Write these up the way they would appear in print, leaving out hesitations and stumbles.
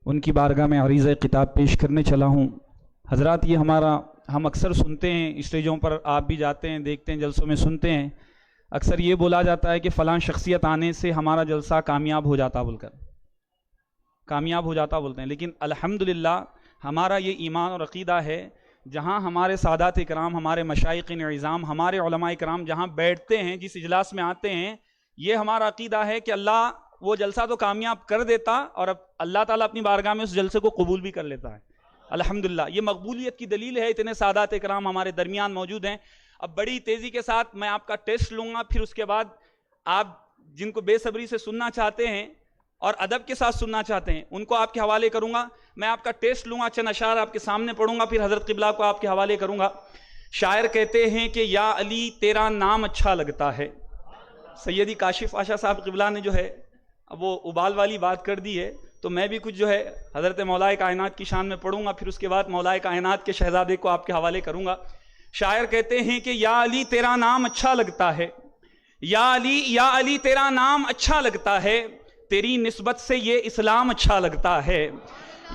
ان کی بارگاہ میں عریضہ خطاب پیش کرنے چلا ہوں۔ حضرات، یہ ہم اکثر سنتے ہیں، اسٹیجوں پر آپ بھی جاتے ہیں، دیکھتے ہیں، جلسوں میں سنتے ہیں، اکثر یہ بولا جاتا ہے کہ فلاں شخصیت آنے سے ہمارا جلسہ کامیاب ہو جاتا بولتے ہیں، لیکن الحمدللہ ہمارا یہ ایمان اور عقیدہ ہے، جہاں ہمارے سادات کرام، ہمارے مشائخ اعظام، ہمارے علماء کرام جہاں بیٹھتے ہیں، جس اجلاس میں آتے ہیں، یہ ہمارا عقیدہ ہے کہ اللہ وہ جلسہ تو کامیاب کر دیتا اور اب اللہ تعالیٰ اپنی بارگاہ میں اس جلسے کو قبول بھی کر لیتا ہے۔ الحمدللہ یہ مقبولیت کی دلیل ہے، اتنے سادات کرام ہمارے درمیان موجود ہیں۔ اب بڑی تیزی کے ساتھ میں آپ کا ٹیسٹ لوں گا، پھر اس کے بعد آپ جن کو بے صبری سے سننا چاہتے ہیں اور ادب کے ساتھ سننا چاہتے ہیں ان کو آپ کے حوالے کروں گا۔ میں آپ کا ٹیسٹ لوں گا، چند اشعار آپ کے سامنے پڑھوں گا، پھر حضرت قبلہ کو آپ کے حوالے کروں گا۔ شاعر کہتے ہیں کہ یا علی تیرا نام اچھا لگتا ہے۔ سیدی کاشف پاشا صاحب قبلہ نے جو ہے اب وہ ابال والی بات کر دی ہے، تو میں بھی کچھ جو ہے حضرت مولا کائنات کی شان میں پڑھوں گا، پھر اس کے بعد مولا کائنات کے شہزادے کو آپ کے حوالے کروں گا۔ شاعر کہتے ہیں کہ یا علی تیرا نام اچھا لگتا ہے، یا علی تیرا نام اچھا لگتا ہے، تیری نسبت سے یہ اسلام اچھا لگتا ہے۔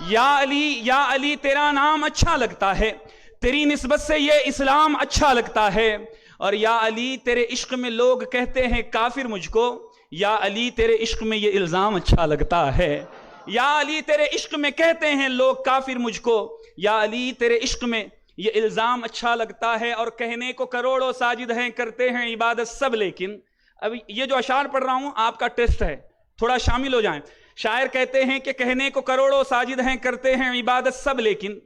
یا علی تیرا نام اچھا لگتا ہے، تیری نسبت سے یہ اسلام اچھا لگتا ہے۔ اور یا علی تیرے عشق میں لوگ کہتے ہیں کافر مجھ کو، یا علی تیرے عشق میں یہ الزام اچھا لگتا ہے۔ یا علی تیرے عشق میں کہتے ہیں لوگ کافر مجھ کو، یا علی تیرے عشق میں یہ الزام اچھا لگتا ہے۔ اور کہنے کو کروڑوں ساجد ہیں، کرتے ہیں عبادت سب، لیکن اب یہ جو اشعار پڑھ رہا ہوں آپ کا ٹیسٹ ہے، تھوڑا شامل ہو جائیں۔ شاعر کہتے ہیں کہ کہنے کو کروڑوں ساجد ہیں، کرتے ہیں عبادت سب، لیکن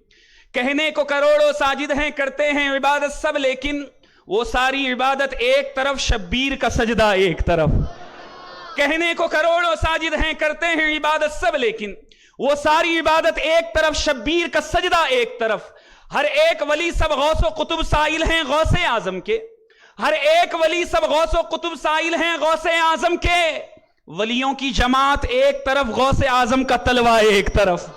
کہنے کو کروڑوں ساجد ہیں، کرتے ہیں عبادت سب، لیکن وہ ساری عبادت ایک طرف، شبیر کا سجدہ ایک طرف۔ کہنے کو کروڑوں ساجد ہیں، کرتے ہیں عبادت سب، لیکن وہ ساری عبادت ایک طرف، شبیر کا سجدہ ایک طرف۔ ہر ایک ولی سب غوث و قطب سائل ہیں غوث اعظم کے، ہر ایک ولی سب غوث و قطب سائل ہیں غوث اعظم کے، ولیوں کی جماعت ایک طرف، غوث اعظم کا تلوہ ایک طرف۔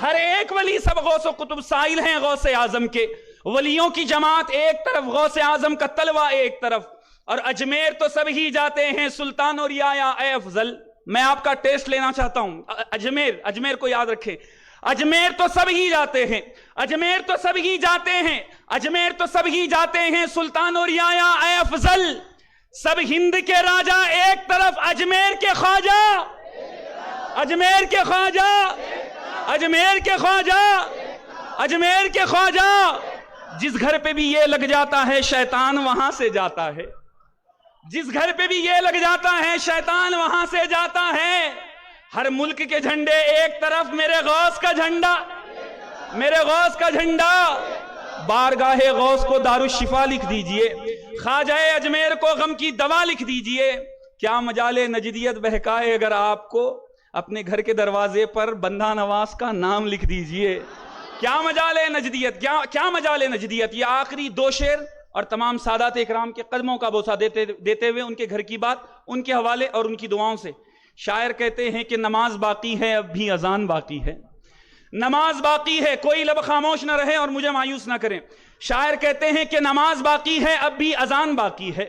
ہر ایک ولی سب غوث و قطب سائل ہیں غوث اعظم کے، ولیوں کی جماعت ایک طرف، غوث اعظم کا تلوہ ایک طرف۔ اور اجمیر تو سب ہی جاتے ہیں، سلطان اور رعایا اے افضل۔ میں آپ کا ٹیسٹ لینا چاہتا ہوں، اجمیر کو یاد رکھیں، اجمیر تو سب ہی جاتے ہیں، اجمیر تو سب ہی جاتے ہیں، اجمیر تو سب ہی جاتے ہیں، سلطان اور رعایا اے افضل۔ سب ہند کے راجہ ایک طرف، اجمیر کے خواجہ، اجمیر کے خواجہ، اجمیر کے خواجہ، اجمیر کے خواجہ۔ جس گھر پہ بھی یہ لگ جاتا ہے شیطان وہاں سے جاتا ہے، جس گھر پہ بھی یہ لگ جاتا ہے شیطان وہاں سے جاتا ہے۔ ہر ملک کے جھنڈے ایک طرف، میرے غوث کا جھنڈا، میرے غوث کا جھنڈا۔ بارگاہ غوث کو دارالشفا لکھ دیجئے، خواجہ اجمیر کو غم کی دوا لکھ دیجئے۔ کیا مجال نجدیت بہکائے اگر آپ کو اپنے گھر کے دروازے پر بندہ نواز کا نام لکھ دیجئے۔ کیا مجال نجدیت، کیا مجال نجدیت۔ یہ آخری دو شعر اور تمام سادات اکرام کے قدموں کا بوسہ دیتے ہوئے ان کے گھر کی بات، ان کے حوالے اور ان کی دعاؤں سے۔ شاعر کہتے ہیں کہ نماز باقی ہے، اب بھی اذان باقی ہے، نماز باقی ہے، کوئی لب خاموش نہ رہے اور مجھے مایوس نہ کریں۔ شاعر کہتے ہیں کہ نماز باقی ہے، اب بھی اذان باقی ہے،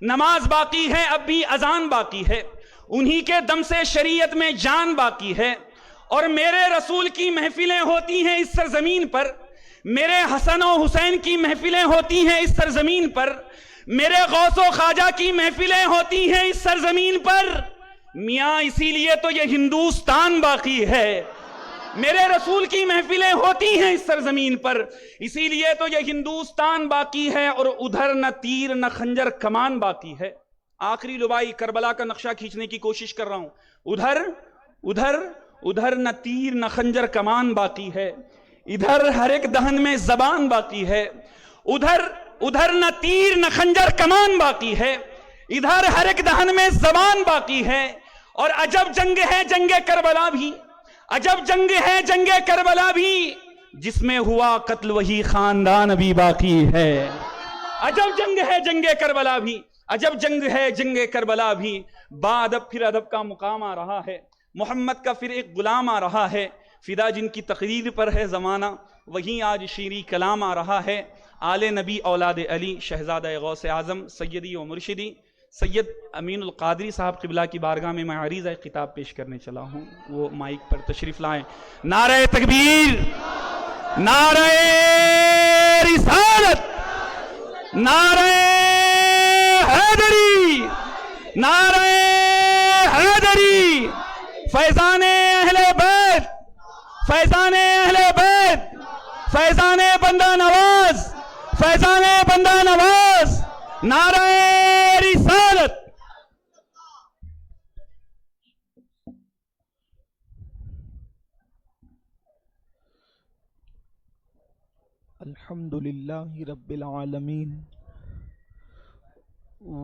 نماز باقی ہے، اب بھی اذان باقی ہے، انہی کے دم سے شریعت میں جان باقی ہے۔ اور میرے رسول کی محفلیں ہوتی ہیں اس سرزمین پر، میرے حسن و حسین کی محفلیں ہوتی ہیں اس سرزمین پر، میرے غوث و خواجہ کی محفلیں ہوتی ہیں اس سرزمین پر۔ میاں اسی لیے تو یہ ہندوستان باقی ہے، میرے رسول کی محفلیں ہوتی ہیں اس سرزمین پر، اسی لیے تو یہ ہندوستان باقی ہے۔ اور ادھر نہ تیر نہ خنجر کمان باقی ہے۔ آخری لبائی کربلا کا نقشہ کھینچنے کی کوشش کر رہا ہوں۔ ادھر نہ تیر نہ خنجر کمان باقی ہے، ادھر ہر ایک دہن میں زبان باقی ہے۔ ادھر نہ تیر نہ خنجر کمان باقی ہے، ادھر ہر ایک دہن میں زبان باقی ہے۔ اور عجب جنگ ہے جنگ کربلا بھی، عجب جنگ ہے جنگ کربلا بھی، جس میں ہوا قتل وہی خاندان بھی باقی ہے۔ عجب جنگ ہے جنگ کربلا بھی، عجب جنگ ہے جنگ کربلا بھی، بادب پھر ادب کا مقام آ رہا ہے، محمد کا پھر ایک غلام آ رہا ہے، فدا جن کی تقریر پر ہے زمانہ وہیں آج شیریں کلام آ رہا ہے۔ آل نبی اولاد علی شہزادہ غوث اعظم سیدی و مرشدی سید امین القادری صاحب قبلہ کی بارگاہ میں عریضہ خطاب پیش کرنے چلا ہوں، وہ مائک پر تشریف لائیں۔ نعرہ تکبیر، نعرہ رسالت، نعرہ حیدری، نعرہ حیدری، فیضان اہل بیت، فیضان اہل بیت، فیضان بندہ نواز، فیضان بندہ نواز، نعرہ رسالت۔ الحمدللہ رب العالمین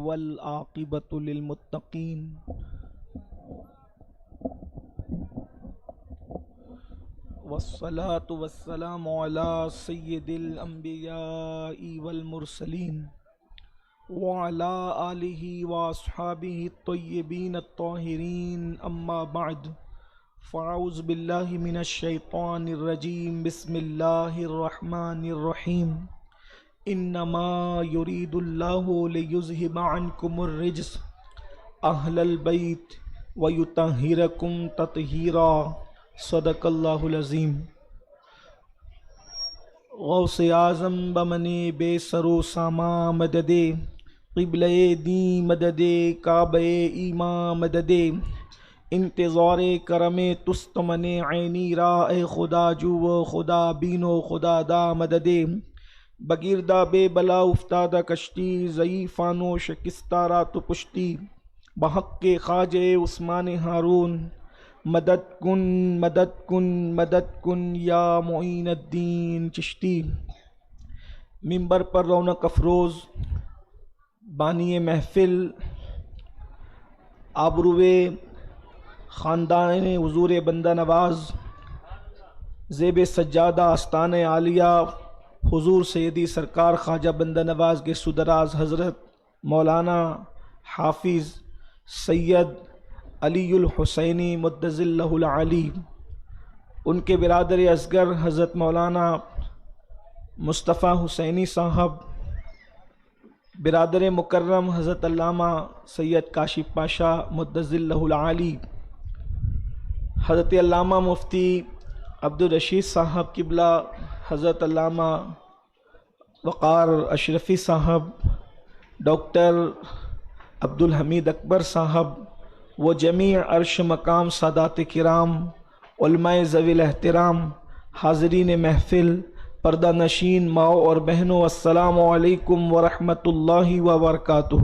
والعاقبۃ للمتقین والصلاة والسلام علی سید الانبیاء والمرسلین وعلی آلہ واصحابہ الطیبین الطاہرین، اما بعد، فاعوذ باللہ من الشیطان الرجیم، بسم اللہ الرحمن الرحیم۔ انما یرید اللہ لیذہب عنکم الرجس اہل البیت ویطہرکم تطہیرا، صدق اللہ العظیم۔ غوث اعظم بمنے بے سرو ساما مددے، قبلہ دین مددے، کعبہ ایمان مددے، انتظار کرم تستمن عینی را، اے خدا جو خدا بینو خدا دا مددے، بگیردہ بے بلا افتادہ کشتی، ضعیفانو شکستہ رات پشتی، بحق خواجہ عثمان ہارون، مدد کن مدد کن مدد کن یا معین الدین چشتی۔ ممبر پر رونق افروز بانی محفل، آبروے خاندان حضور بندہ نواز، زیب سجادہ آستان عالیہ حضور سیدی سرکار خواجہ بندہ نواز کے سدراز حضرت مولانا حافظ سید علی الحسینی مدظ اللہ العلی، ان کے برادر اصغر حضرت مولانا مصطفیٰ حسینی صاحب، برادر مکرم حضرت علامہ سید کاشف پاشا مدظ اللہ العلی، حضرت علامہ مفتی عبدالرشید صاحب قبلہ، حضرت علامہ وقار اشرفی صاحب، ڈاکٹر عبدالحمید اکبر صاحب، وہ جمیع عرش مقام سادات کرام، علماء ذوی الاحترام، حاضرین محفل، پردہ نشین ماؤں اور بہنوں، السلام علیکم ورحمۃ اللہ وبرکاتہ۔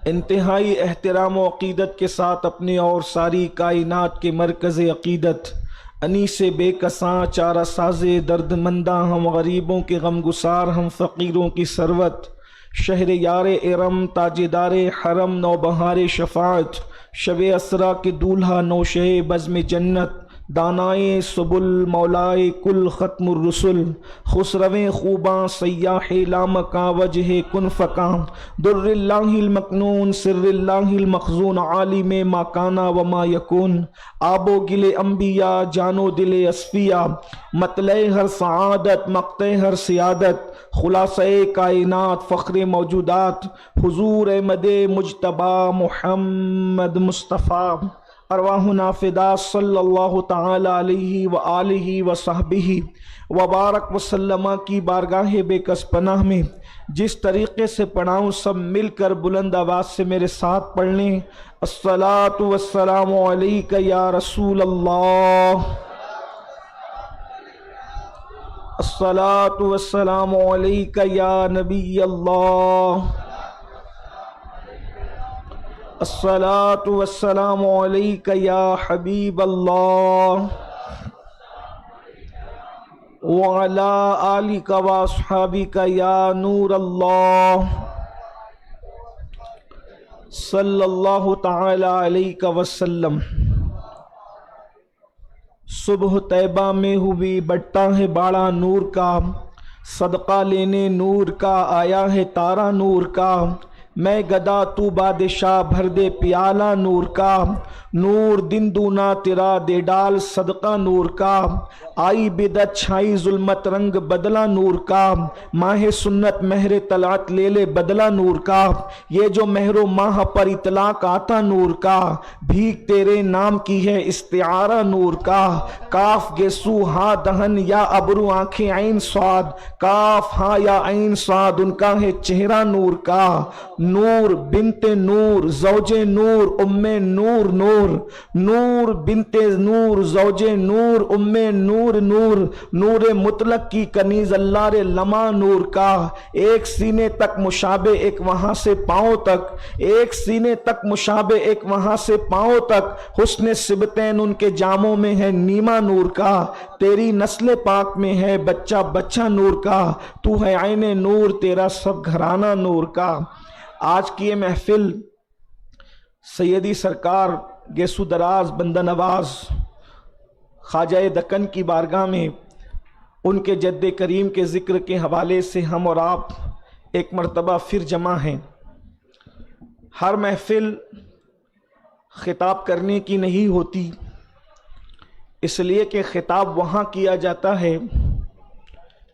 انتہائی احترام و عقیدت کے ساتھ اپنے اور ساری کائنات کے مرکز عقیدت، انیس بے کساں چارہ ساز درد منداں، ہم غریبوں کے غم گسار، ہم فقیروں کی ثروت، شہر یار ارم تاجدار حرم، نوبہار شفاعت، شب اسرا کے دولہا نوشہ بزم جنت، دانائے سبل مولائے کل ختم الرسل، خسرویں خوباں سیاح لامکاں وجہ کن فکاں، در اللہ المکنون سر اللہ المخزون، عالم ما کانا وما یکون، آب و گل انبیاء جان و دل اصفیاء، مطلع ہر سعادت مقطع ہر سیادت، خلاصہ کائنات فخر موجودات، حضور احمد مجتبی محمد مصطفیٰ، ارواحنا فدا صلی اللہ تعالی علیہ وآلہ وصحبہ وبارک وسلم کی بارگاہ بے کس پناہ میں جس طریقے سے پڑھاؤں سب مل کر بلند آواز سے میرے ساتھ پڑھ لیں۔ الصلاۃ والسلام علیک یا رسول اللہ، الصلاۃ والسلام علیک یا نبی اللہ، الصلاۃ والسلام علیک یا حبیب اللہ، وعلی آلک واصحابک یا نور اللہ، صلی اللہ تعالی علیہ وسلم۔ صبح طیبہ میں ہوئی بٹتا ہے باڑا نور کا، صدقہ لینے نور کا آیا ہے تارا نور کا، میں گدا تو بادشاہ بھر دے پیالہ نور کا، نور دن دونا تیرا دے ڈال صدقہ نور کا، آئی بدعت چھائی ظلمت رنگ بدلا نور کا، ماہ سنت مہر طلعت لے لے بدلا نور کا، یہ جو مہر و ماہ پر اطلاق آتا نور کا، بھیک تیرے نام کی ہے استعارہ نور کا، کاف گیسو ہاں دہن یا ابرو آنکھیں عین صاد، کاف ہاں یا عین صاد ان کا ہے چہرہ نور کا، نور بنت نور زوج نور ام نور نور، نور بنت نور زوج نور ام نور نور، نور مطلق کی کنیز اللہ رے لمع نور کا، ایک سینے تک مشابہ ایک وہاں سے پاؤں تک، ایک سینے تک مشابہ ایک وہاں سے پاؤں تک، حسن سبتین ان کے جاموں میں ہے نیما نور کا، تیری نسل پاک میں ہے بچہ بچہ نور کا، تو ہے عین نور تیرا سب گھرانہ نور کا۔ آج کی یہ محفل سیدی سرکار گیسو دراز بندہ نواز خواجہ دکن کی بارگاہ میں ان کے جد کریم کے ذکر کے حوالے سے ہم اور آپ ایک مرتبہ پھر جمع ہیں۔ ہر محفل خطاب کرنے کی نہیں ہوتی، اس لیے کہ خطاب وہاں کیا جاتا ہے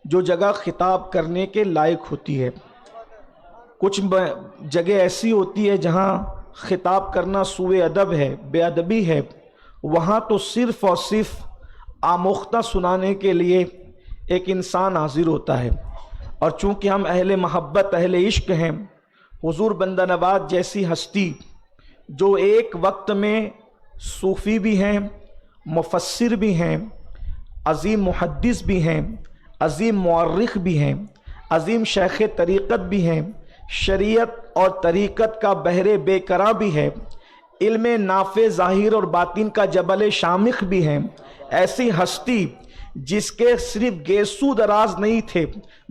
جو جگہ خطاب کرنے کے لائق ہوتی ہے۔ کچھ جگہ ایسی ہوتی ہے جہاں خطاب کرنا سوء ادب ہے، بے ادبی ہے، وہاں تو صرف اور صرف آموختہ سنانے کے لیے ایک انسان حاضر ہوتا ہے۔ اور چونکہ ہم اہل محبت اہل عشق ہیں، حضور بندہ نواز جیسی ہستی جو ایک وقت میں صوفی بھی ہیں، مفسر بھی ہیں، عظیم محدث بھی ہیں، عظیم مورخ بھی ہیں، عظیم شیخ طریقت بھی ہیں، شریعت اور طریقت کا بحر بے کرا بھی ہے، علم نافع ظاہر اور باطن کا جبل شامخ بھی ہیں، ایسی ہستی جس کے صرف گیسو دراز نہیں تھے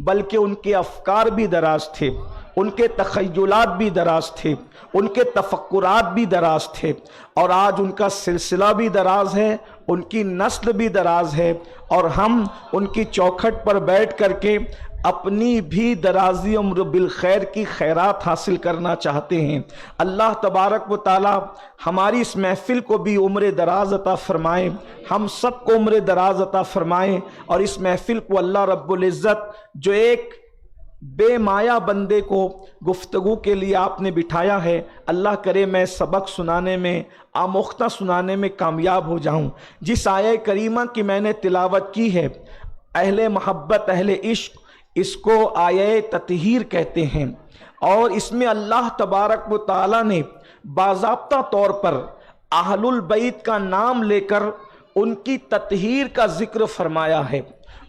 بلکہ ان کے افکار بھی دراز تھے، ان کے تخیلات بھی دراز تھے، ان کے تفکرات بھی دراز تھے، اور آج ان کا سلسلہ بھی دراز ہے، ان کی نسل بھی دراز ہے، اور ہم ان کی چوکھٹ پر بیٹھ کر کے اپنی بھی درازی عمر بالخیر کی خیرات حاصل کرنا چاہتے ہیں۔ اللہ تبارک و تعالی ہماری اس محفل کو بھی عمر دراز عطا فرمائے، ہم سب کو عمر دراز عطا فرمائے، اور اس محفل کو اللہ رب العزت جو ایک بے مایا بندے کو گفتگو کے لیے آپ نے بٹھایا ہے، اللہ کرے میں سبق سنانے میں آموختہ سنانے میں کامیاب ہو جاؤں۔ جس آیہ کریمہ کی میں نے تلاوت کی ہے، اہل محبت اہل عشق، اس کو آیہ تطہیر کہتے ہیں، اور اس میں اللہ تبارک و تعالی نے باضابطہ طور پر اہل البیت کا نام لے کر ان کی تطہیر کا ذکر فرمایا ہے،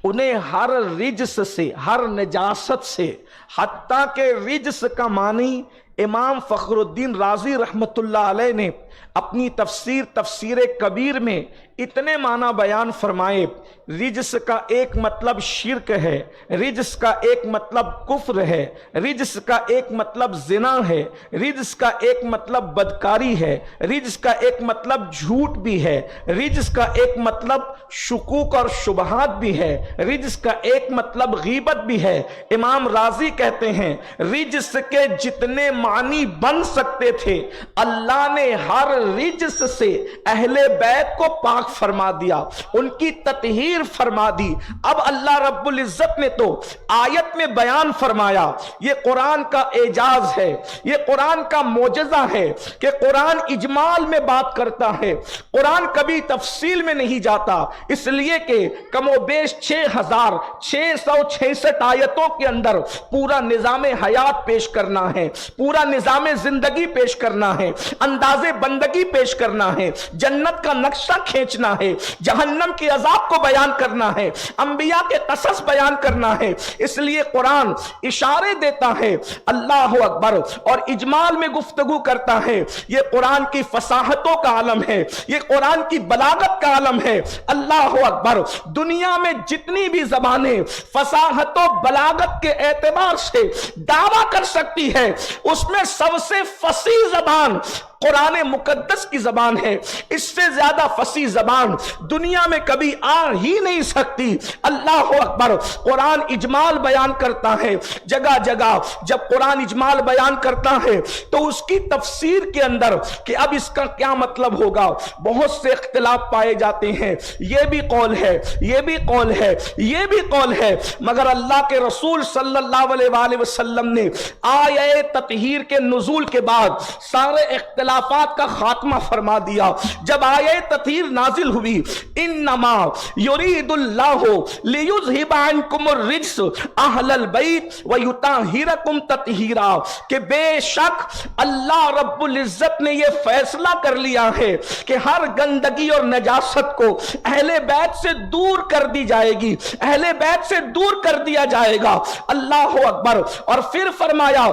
انہیں ہر رجس سے، ہر نجاست سے، حتیٰ کہ رجس کا معنی امام فخر الدین رازی رحمت اللہ علیہ نے اپنی تفسیر کبیر میں اتنے معنی بیان فرمائے۔ رجس کا ایک مطلب شرک ہے، رجس کا ایک مطلب کفر ہے، رجس کا ایک مطلب زنا ہے، رجس کا ایک مطلب بدکاری ہے، رجس کا ایک مطلب جھوٹ بھی ہے، رجس کا ایک مطلب شکوک اور شبہات بھی ہے، رجس کا ایک مطلب غیبت بھی ہے۔ امام رازی کہتے ہیں رجس کے جتنے معنی بن سکتے تھے اللہ نے ہر رجس سے اہل بیت کو پاک فرما دیا، ان کی تطہیر فرما دی۔ اب اللہ رب العزت نے تو آیت میں بیان فرمایا، یہ قرآن کا اعجاز ہے، یہ قرآن کا معجزہ ہے کہ قرآن اجمال میں بات کرتا ہے، قرآن کبھی تفصیل میں نہیں جاتا، اس لیے کہ کم و بیش 6666 آیتوں کے اندر پورا نظام حیات پیش کرنا ہے، پورا نظام زندگی پیش کرنا ہے، انداز بندگی پیش کرنا ہے، جنت کا نقشہ کھینچنا ہے، جہنم کے عذاب کو بیان کرنا ہے، انبیاء کے قصص بیان کرنا ہے، اس لیے قرآن اشارے دیتا ہے، اللہ اکبر، اور اجمال میں گفتگو کرتا ہے۔ یہ قرآن کی فصاحتوں کا عالم ہے، یہ قرآن کی بلاغت کا عالم ہے۔ اللہ اکبر، دنیا میں جتنی بھی زبانیں فصاحت و بلاغت کے اعتبار سے دعویٰ کر سکتی ہے، اس میں سب سے فصیح زبان قرآن مقدس کی زبان ہے، اس سے زیادہ فصیح زبان دنیا میں کبھی آ ہی نہیں سکتی۔ اللہ اکبر۔ قرآن اجمال بیان کرتا ہے، جگہ جگہ جب قرآن اجمال بیان کرتا ہے تو اس کی تفسیر کے اندر کہ اب اس کا کیا مطلب ہوگا بہت سے اختلاف پائے جاتے ہیں، یہ بھی قول ہے، یہ بھی قول ہے، یہ بھی قول ہے، مگر اللہ کے رسول صلی اللہ علیہ وآلہ وسلم نے آیہ تطہیر کے نزول کے بعد سارے اختلافات کا خاتمہ فرما دیا۔ جب آیہ تطہیر نازل ہوئی، انما یرید اللہ لیذھب عنکم الرجس اہل البیت ویطہرکم تطہیرا، کہ بے شک اللہ رب العزت نے یہ فیصلہ کر لیا ہے کہ ہر گندگی اور نجاست کو اہل بیت سے دور کر دی جائے گی، اہل بیت سے دور کر دیا جائے گا۔ اللہ اکبر۔ اور پھر فرمایا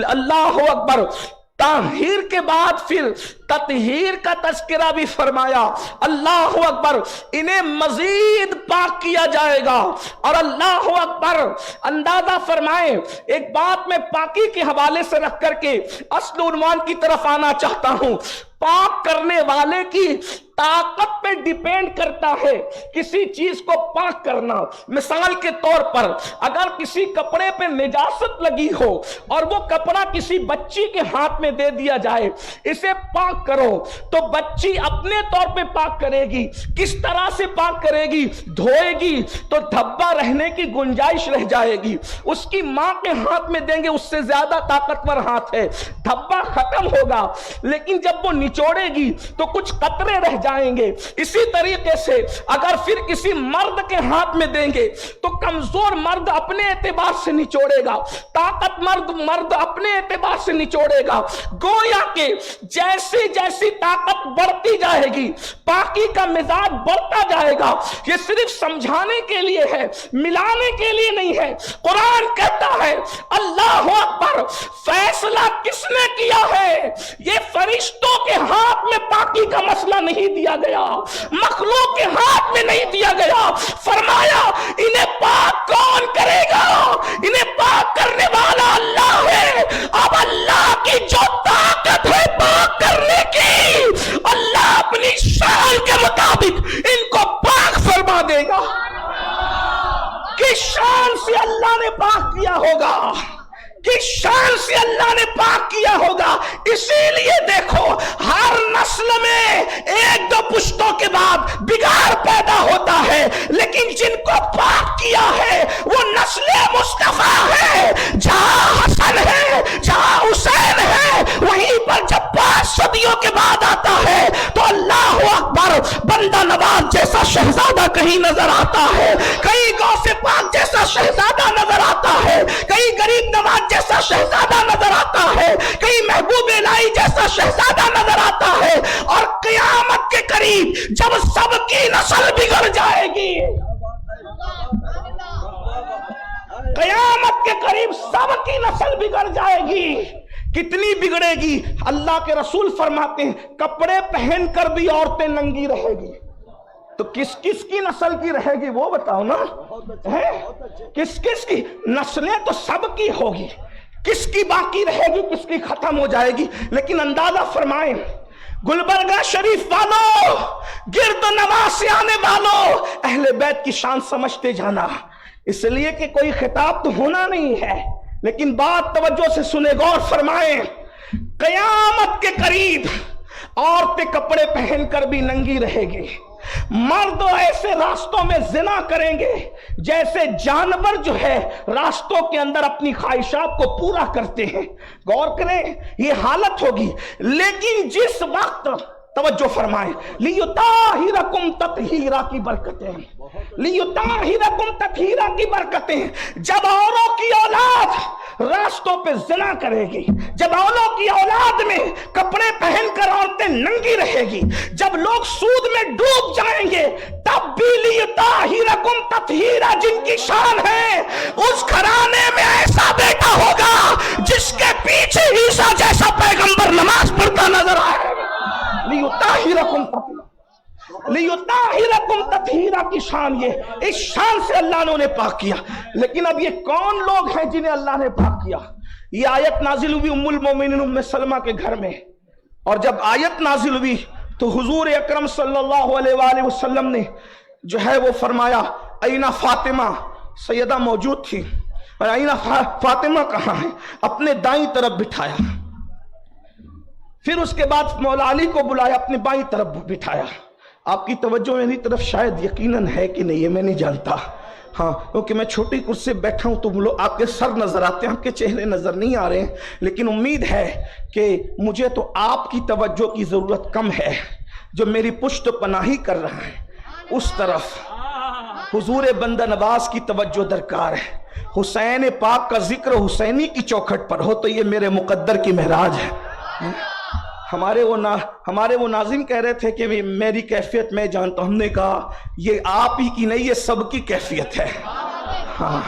اللہ اکبر، تاہیر کے بعد پھر تطہیر کا تذکرہ بھی فرمایا۔ اللہ اکبر، انہیں مزید پاک کیا جائے گا۔ اور اللہ اکبر، اندازہ فرمائیں، ایک بات میں پاکی کے حوالے سے رکھ کر کے اصل عنوان کی طرف آنا چاہتا ہوں۔ پاک کرنے والے کی طاقت پہ ڈیپینڈ کرتا ہے کسی چیز کو پاک کرنا۔ مثال کے طور پر اگر کسی کپڑے پہ نجاست لگی ہو اور وہ کپڑا کسی بچی کے ہاتھ میں دے دیا جائے، اسے پاک کرو، تو بچی اپنے طور پہ پاک کرے گی۔ کس طرح سے پاک کرے گی؟ دھوئے گی تو دھبا رہنے کی گنجائش رہ جائے گی۔ اس کی ماں کے ہاتھ میں دیں گے، اس سے زیادہ طاقتور ہاتھ ہے، دھبا ختم ہوگا، لیکن جب وہ نچوڑے گی تو کچھ قطرے رہ جائیں گے۔ اسی طریقے سے اگر پھر کسی مرد کے ہاتھ میں دیں گے تو کمزور مرد اپنے اعتبار سے نچوڑے گا، طاقت مرد اپنے اعتبار سے نچوڑے گا۔ گویا کہ جیسی جیسی طاقت بڑھتی جائے گی، پاکی کا مزاج بڑھتا جائے گا۔ یہ صرف سمجھانے کے لیے ہے، ملانے کے لیے نہیں ہے۔ قرآن کہتا ہے اللہ اکبر، فیصلہ کس نے کیا ہے؟ یہ فرشتوں کے ہاتھ میں پاکی کا مسئلہ نہیں دیا گیا، مخلوق کے ہاتھ میں نہیں دیا گیا۔ فرمایا انہیں پاک کون کرے گا؟ انہیں پاک کرنے والا اللہ ہے۔ اب اللہ کی جو طاقت ہے پاک کرنے کی، اللہ اپنی شان کے مطابق ان کو پاک فرما دے گا۔ کس شان سے اللہ نے پاک کیا ہوگا، کس شان سے اللہ نے پاک کیا ہوگا۔ اسی لیے دیکھو ہر نسل میں ایک دو پشتوں کے بعد بگاڑ پیدا ہوتا ہے، لیکن جن کو پاک کیا ہے وہ نسل مصطفیٰ ہے۔ جہاں حسن ہے، جہاں حسین ہے، وہیں پر جب 5 صدیوں کے بعد آتا ہے تو اللہ اکبر، بندہ نواز جیسا شہزادہ کہیں نظر آتا ہے، کہیں غوث پاک جیسا شہزادہ نظر آتا ہے، کہیں غریب نواز جیسا شہزادہ نظر آتا ہے، کہیں محبوب الہی جیسا شہزادہ نظر آتا ہے۔ اور قیامت کے قریب جب سب کی نسل بگڑ جائے گی، قیامت کے قریب سب کی نسل بگڑ جائے گی۔ کتنی بگڑے گی؟ اللہ کے رسول فرماتے ہیں کپڑے پہن کر بھی عورتیں ننگی رہے گی۔ تو کس کس کی نسل کی رہے گی وہ بتاؤ نا، کس کس کی؟ نسلیں تو سب کی ہوگی، کس کی باقی رہے گی، کس کی ختم ہو جائے گی۔ لیکن اندازہ فرمائیں، گلبرگہ شریف والوں، گرد نواز سے آنے والوں، اہل بیت کی شان سمجھتے جانا، اس لیے کہ کوئی خطاب تو ہونا نہیں ہے، لیکن بات توجہ سے سنے، غور فرمائیں۔ قیامت کے قریب عورتیں کپڑے پہن کر بھی ننگی رہے گی، مرد ایسے راستوں میں زنا کریں گے جیسے جانور جو ہے راستوں کے اندر اپنی خواہشات کو پورا کرتے ہیں۔ غور کریں، یہ حالت ہوگی۔ لیکن جس وقت، توجہ فرمائیں، لیطہرکم تطہیرا کی برکتیں، لیطہرکم تطہیرا کی برکتیں، جب اوروں کی اولاد راستوں پہ زنا کرے گی، جب اولوں کی اولاد میں کپڑے پہن کر عورتیں ننگی رہے گی، جب لوگ سود میں ڈوب جائیں گے، تب بھی لیطہرکم تطہیرا جن کی شان ہے، اس گھرانے میں ایسا بیٹا ہوگا جس کے پیچھے عیسیٰ جیسا پیغمبر نماز پڑھتا نظر آئے گا۔ لیطہرکم تطہیرا کی شان، یہ اس شان سے اللہ نے انہیں پاک کیا۔ لیکن اب یہ کون لوگ ہیں جنہیں اللہ نے پاک کیا؟ یہ آیت نازل ہوئی ام المومنین ام سلمہ کے گھر میں۔ اور جب آیت نازل ہوئی تو حضور اکرم صلی اللہ علیہ وآلہ وسلم نے جو ہے وہ فرمایا اینَ فاطمہ، سیدہ موجود تھی، اور اینَ فاطمہ کہاں ہے، اپنے دائیں طرف بٹھایا. پھر اس کے بعد مولا علی کو بلایا، اپنے بائیں طرف بٹھایا. آپ کی توجہ میری طرف شاید یقیناً ہے کہ نہیں ہے، میں نہیں جانتا، ہاں کیونکہ میں چھوٹی کرسی سے بیٹھا ہوں تو آپ کے سر نظر آتے ہیں، آپ کے چہرے نظر نہیں آ رہے ہیں، لیکن امید ہے کہ مجھے تو آپ کی توجہ کی ضرورت کم ہے. جو میری پشت پناہی کر رہا ہے اس طرف حضور بندہ نواز کی توجہ درکار ہے. حسین پاک کا ذکر حسینی کی چوکھٹ پر ہو تو یہ میرے مقدر کی معراج ہے. ہمارے وہ ناظرین کہہ رہے تھے کہ میری کیفیت میں جانتا ہوں. ہم نے کہا یہ آپ ہی کی نہیں، یہ سب کی کیفیت ہے. ہاں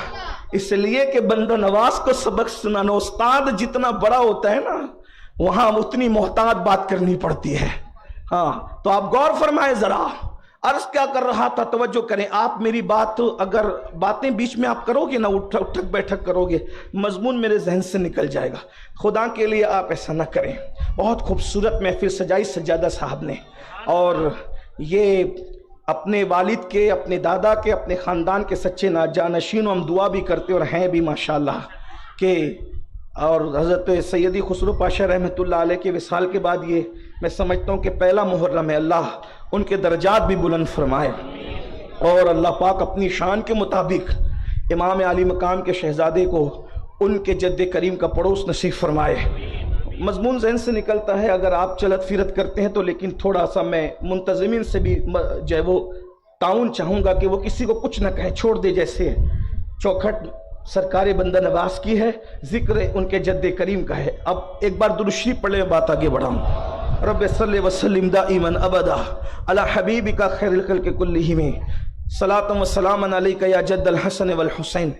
اس لیے کہ بندہ نواز کو سبق سنانا، استاد جتنا بڑا ہوتا ہے نا وہاں اتنی محتاط بات کرنی پڑتی ہے. ہاں تو آپ غور فرمائیں ذرا. عرض کیا کر رہا تھا، توجہ کریں. آپ میری بات اگر باتیں بیچ میں آپ کرو گے نا، اٹھک بیٹھک کرو گے، مضمون میرے ذہن سے نکل جائے گا. خدا کے لیے آپ ایسا نہ کریں. بہت خوبصورت محفل سجائی سجادہ صاحب نے، اور یہ اپنے والد کے، اپنے دادا کے، اپنے خاندان کے سچے جانشین، ہم دعا بھی کرتے اور ہیں بھی ماشاءاللہ کہ، اور حضرت سیدی خسرو پاشا رحمۃ اللہ علیہ کے وصال کے بعد یہ میں سمجھتا ہوں کہ پہلا محرم ہے. اللہ ان کے درجات بھی بلند فرمائے، اور اللہ پاک اپنی شان کے مطابق امام عالی مقام کے شہزادے کو ان کے جد کریم کا پڑوس نصیب فرمائے. مضمون ذہن سے نکلتا ہے اگر آپ چلت پھرت کرتے ہیں تو، لیکن تھوڑا سا میں منتظمین سے بھی جو ہے وہ تعاون چاہوں گا کہ وہ کسی کو کچھ نہ کہیں، چھوڑ دے. جیسے چوکھٹ سرکار بندہ نواز کی ہے، ذکر ان کے جد کریم کا ہے. اب ایک بار درود شریف پڑھ لیں، بات آگے بڑھاؤں. رب صلی وسلم دائما ابدا علی حبیبک خیر الخلق کلہم صلاۃ و سلام علیک یا جد الحسن والحسین.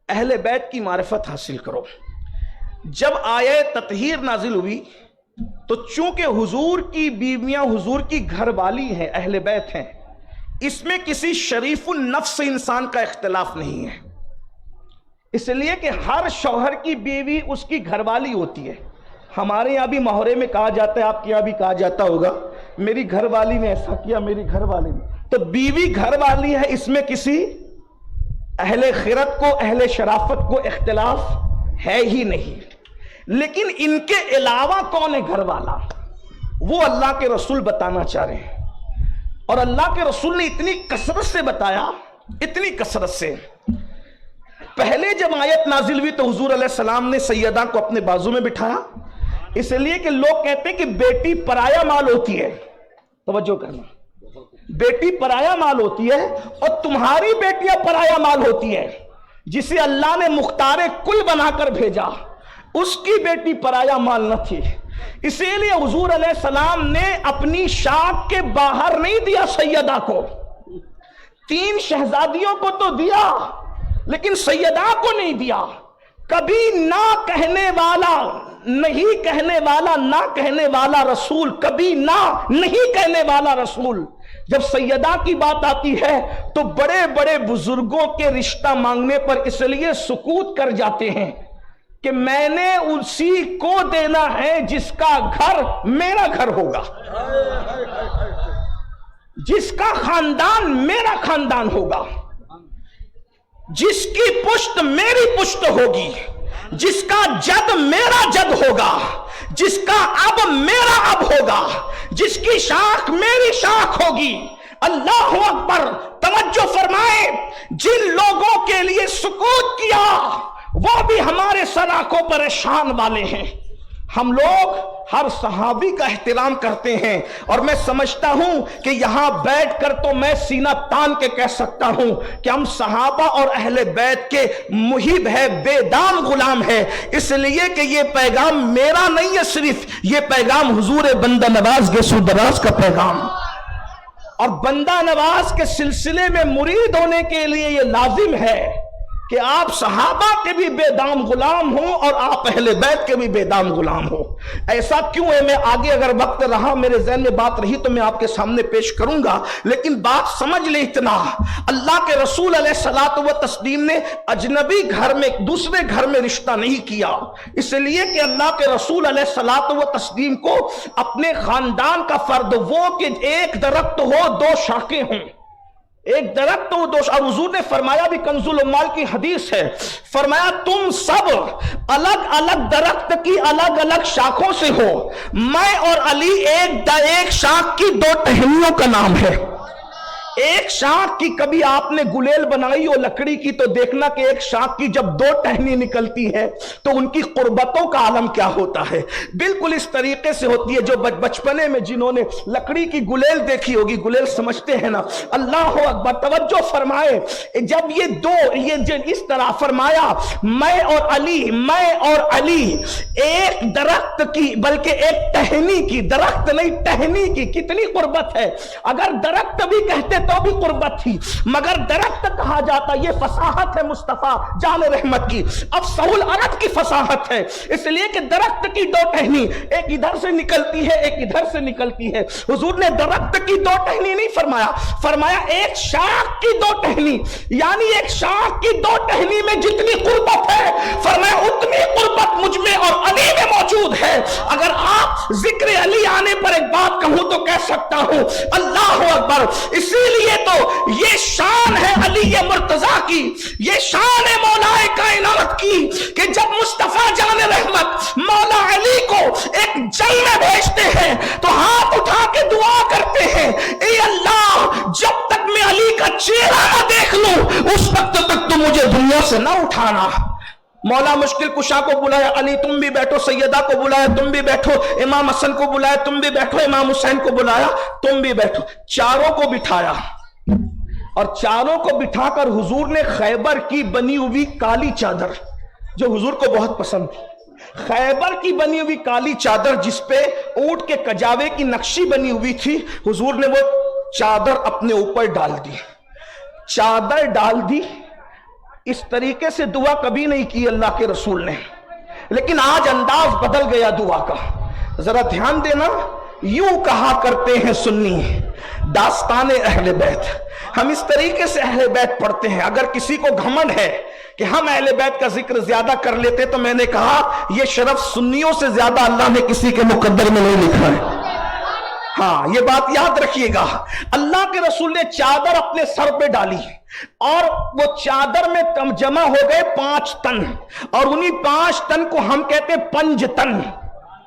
اہل بیت کی معرفت حاصل کرو. جب آیہ تطہیر نازل ہوئی تو چونکہ حضور کی بیویاں حضور کی گھر والی ہیں، اہل بیت ہیں، اس میں کسی شریف النفس انسان کا اختلاف نہیں ہے. اس لیے کہ ہر شوہر کی بیوی اس کی گھر والی ہوتی ہے. ہمارے یہاں بھی محرے میں کہا جاتا ہے، آپ کے یہاں بھی کہا جاتا ہوگا میری گھر والی نے ایسا کیا، میری گھر والی نے. تو بیوی گھر والی ہے، اس میں کسی اہل خیرت کو، اہل شرافت کو اختلاف ہے ہی نہیں. لیکن ان کے علاوہ کون ہے گھر والا، وہ اللہ کے رسول بتانا چاہ رہے ہیں. اور اللہ کے رسول نے اتنی کثرت سے بتایا، اتنی کثرت سے. پہلے جب آیت نازل ہوئی تو حضور علیہ السلام نے سیدہ کو اپنے بازو میں بٹھایا، اس لیے کہ لوگ کہتے ہیں کہ بیٹی پرایا مال ہوتی ہے. توجہ کرنا، بیٹی پرایا مال ہوتی ہے، اور تمہاری بیٹیاں پرایا مال ہوتی ہے. جسے اللہ نے مختار کل بنا کر بھیجا اس کی بیٹی پرایا مال نہ تھی. اسی لیے حضور علیہ السلام نے اپنی شاخ کے باہر نہیں دیا سیدہ کو. 3 شہزادیوں کو تو دیا لیکن سیدہ کو نہیں دیا. کبھی نہ کہنے والا، نہیں کہنے والا، نہ کہنے والا رسول، کبھی نہ نہیں کہنے والا رسول. جب سیدہ کی بات آتی ہے تو بڑے بڑے بزرگوں کے رشتہ مانگنے پر اس لیے سکوت کر جاتے ہیں کہ میں نے اسی کو دینا ہے جس کا گھر میرا گھر ہوگا، جس کا خاندان میرا خاندان ہوگا، جس کی پشت میری پشت ہوگی، جس کا جد میرا جد ہوگا، جس کا اب میرا اب ہوگا، جس کی شاخ میری شاخ ہوگی. اللہ اکبر. توجہ فرمائے، جن لوگوں کے لیے سکوت کیا وہ بھی ہمارے سراخوں پریشان والے ہیں. ہم لوگ ہر صحابی کا احترام کرتے ہیں، اور میں سمجھتا ہوں کہ یہاں بیٹھ کر تو میں سینہ تان کے کہہ سکتا ہوں کہ ہم صحابہ اور اہل بیت کے محب ہے، بے دام غلام ہے. اس لیے کہ یہ پیغام میرا نہیں ہے، صرف یہ پیغام حضور بندہ نواز کے سودراز کا پیغام. اور بندہ نواز کے سلسلے میں مرید ہونے کے لیے یہ لازم ہے کہ آپ صحابہ کے بھی بے دام غلام ہوں اور آپ اہل بیت کے بھی بے دام غلام ہوں. ایسا کیوں ہے؟ میں آگے اگر وقت رہا، میرے ذہن میں بات رہی تو میں آپ کے سامنے پیش کروں گا، لیکن بات سمجھ لے اتنا، اللہ کے رسول علیہ الصلوۃ والتسلیم نے اجنبی گھر میں دوسرے گھر میں رشتہ نہیں کیا، اس لیے کہ اللہ کے رسول علیہ الصلوۃ والتسلیم کو اپنے خاندان کا فرد وہ کہ ایک درخت ہو دو شاخیں ہوں، ایک درخت ہو دو، اور حضور نے فرمایا بھی، کنز العمال کی حدیث ہے، فرمایا تم سب الگ الگ درخت کی الگ الگ شاخوں سے ہو، میں اور علی ایک شاخ کی دو ٹہنیوں کا نام ہے۔ ایک شاخ کی کبھی آپ نے گلیل بنائی ہو لکڑی کی تو دیکھنا کہ ایک شاخ کی جب دو ٹہنی نکلتی ہے تو ان کی قربتوں کا عالم کیا ہوتا ہے۔ بالکل اس طریقے سے ہوتی ہے، جو بچپنے میں جنہوں نے لکڑی کی گلیل دیکھی ہوگی، گلیل سمجھتے ہیں نا، اللہ اکبر، توجہ فرمائے، جب یہ دو اس طرح فرمایا میں اور علی ایک درخت کی، بلکہ ایک ٹہنی کی، درخت نہیں ٹہنی کی، کتنی قربت ہے۔ اگر درخت بھی کہتے تو بھی قربت تھی، مگر درخت کہا جاتا، یہ فصاحت ہے مصطفیٰ جان رحمت کی، افصح العرب کی فصاحت ہے، اس لیے کہ درخت کی دو ٹہنی، ایک ادھر سے نکلتی ہے ایک ادھر سے نکلتی ہے۔ حضور نے درخت کی دو ٹہنی نہیں فرمایا، فرمایا ایک شاخ کی دو ٹہنی، یعنی ایک شاخ کی دو ٹہنی میں جتنی قربت ہے، فرمایا اتنی قربت مجھ میں اور علی میں موجود ہے۔ اگر آپ ذکر علی آنے پر ایک بات کہوں تو کہہ سکتا ہوں، اللہ اکبر، اسی لیے تو یہ شان ہے علی مرتضیٰ کی، یہ شان ہے مولا کائنات کی، کہ جب مصطفیٰ جان رحمت مولا علی کو ایک جنگ میں بھیجتے ہیں تو ہاتھ اٹھا کے دعا کرتے ہیں، اے اللہ جب تک میں علی کا چہرہ نہ دیکھ لوں اس وقت تک تو مجھے دنیا سے نہ اٹھانا۔ مولا مشکل کشا کو بلایا، علی تم بھی بیٹھو، سیدہ کو بلایا تم بھی بیٹھو، امام حسن کو بلایا تم بھی بیٹھو، امام حسین کو بلایا تم بھی بیٹھو، چاروں کو بٹھایا، اور چاروں کو بٹھا کر حضور نے خیبر کی بنی ہوئی کالی چادر، جو حضور کو بہت پسند تھی، خیبر کی بنی ہوئی کالی چادر جس پہ اونٹ کے کجاوے کی نقشی بنی ہوئی تھی، حضور نے وہ چادر اپنے اوپر ڈال دی، چادر ڈال دی۔ اس طریقے سے دعا کبھی نہیں کی اللہ کے رسول نے، لیکن آج انداز بدل گیا دعا کا، ذرا دھیان دینا۔ یوں کہا کرتے ہیں سنی داستان اہل بیت، ہم اس طریقے سے اہل بیت پڑھتے ہیں۔ اگر کسی کو گھمنڈ ہے کہ ہم اہل بیت کا ذکر زیادہ کر لیتے تو میں نے کہا یہ شرف سنیوں سے زیادہ اللہ نے کسی کے مقدر میں نہیں لکھا ہے۔ ہاں یہ بات یاد رکھیے گا، اللہ کے رسول نے چادر اپنے سر پہ ڈالی اور وہ چادر میں جمع ہو گئے 5 تن، اور انہی 5 تن کو ہم کہتے ہیں 5 تن۔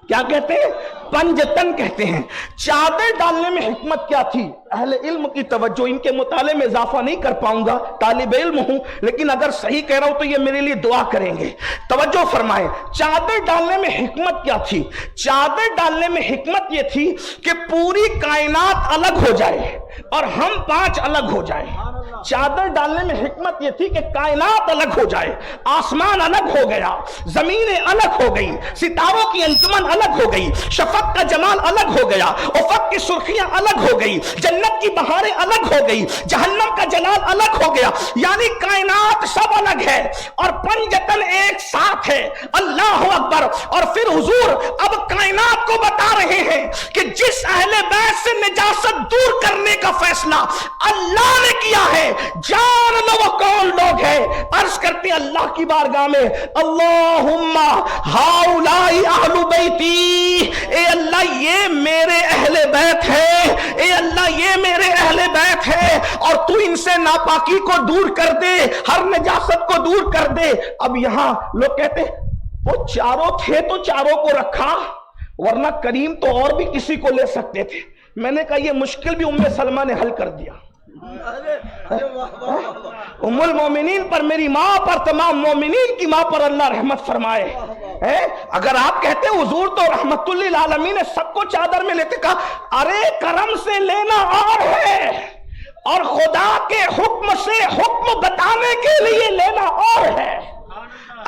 کیا کہتے ہیں؟ 5 تن کہتے ہیں۔ چادر ڈالنے میں حکمت کیا تھی؟ اہل علم کی توجہ، ان کے مطالعے میں اضافہ نہیں کر پاؤں گا، طالب علم ہوں، لیکن اگر صحیح کہہ رہا ہوں تو یہ میرے لیے دعا کریں گے۔ توجہ فرمائیں، چادر ڈالنے میں حکمت کیا تھی؟ چادر ڈالنے میں حکمت یہ تھی کہ پوری کائنات الگ ہو جائے اور ہم 5 الگ ہو جائیں۔ چادر ڈالنے میں حکمت یہ تھی کہ کائنات الگ ہو جائے، آسمان الگ ہو گیا، زمینیں الگ ہو گئی، ستاروں کی انجمن الگ ہو گئی، شفق کا جمال الگ ہو گیا، افق کی سرخیاں الگ ہو گئی، جنت کی بہاریں الگ ہو گئی، جہنم کا جلال الگ ہو گیا، یعنی کائنات سب الگ ہے اور 5 تن ایک ساتھ ہے۔ اللہ اکبر۔ اور پھر حضور اب کائنات کو بتا رہے ہیں کہ جس اہل بیت سے نجاست دور کرنے کا فیصلہ اللہ نے کیا ہے، جان لو وہ کون لوگ ہیں۔ عرض کرتے اللہ کی بارگاہ میں، اللہم ہاؤلائی اہل بیتی، اے اللہ یہ میرے اہل بیت ہے، اے اللہ یہ میرے اہل بیت ہے، اور تو ان سے ناپاکی کو دور کر دے، ہر نجاست کو دور کر دے۔ اب یہاں لوگ کہتے وہ چاروں تھے تو چاروں کو رکھا، ورنہ کریم تو اور بھی کسی کو لے سکتے تھے۔ میں نے کہا یہ مشکل بھی ام سلمہ نے حل کر دیا۔ ام المومنین پر، میری ماں پر، تمام مومنین کی ماں پر اللہ رحمت فرمائے۔ اگر آپ کہتے حضور تو رحمت للعالمین نے سب کو چادر میں لیتے، کہا ارے کرم سے لینا اور ہے اور خدا کے حکم سے حکم بتانے کے لیے لینا اور ہے۔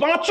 5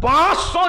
500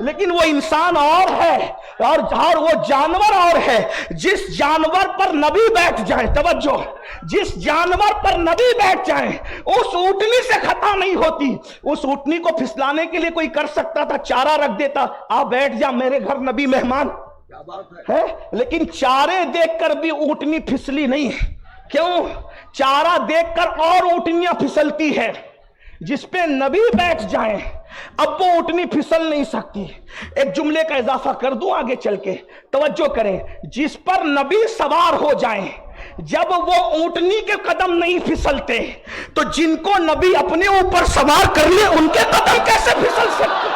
لیکن وہ انسان اور ہے اور وہ جانور اور ہے. جس جانور پر نبی بیٹھ جائیں، توجہ، جس جانور پر نبی بیٹھ جائیں اس اونٹنی سے خطا نہیں ہوتی. اس اونٹنی کو پھسلانے کے لیے کوئی کر سکتا تھا، چارہ رکھ دیتا، آپ بیٹھ جا میرے گھر نبی مہمان ہے. لیکن چارے دیکھ کر بھی اونٹنی پھسلی نہیں. کیوں؟ چارہ دیکھ کر اور اونٹنیاں پھسلتی ہے. جس پہ نبی بیٹھ جائیں اب وہ اونٹنی پھسل نہیں سکتی. ایک جملے کا اضافہ کر دوں آگے چل کے، توجہ کریں. جس پر نبی سوار ہو جائیں جب وہ اونٹنی کے قدم نہیں پھسلتے تو جن کو نبی اپنے اوپر سوار کر لے ان کے قدم کیسے پھسل سکتے؟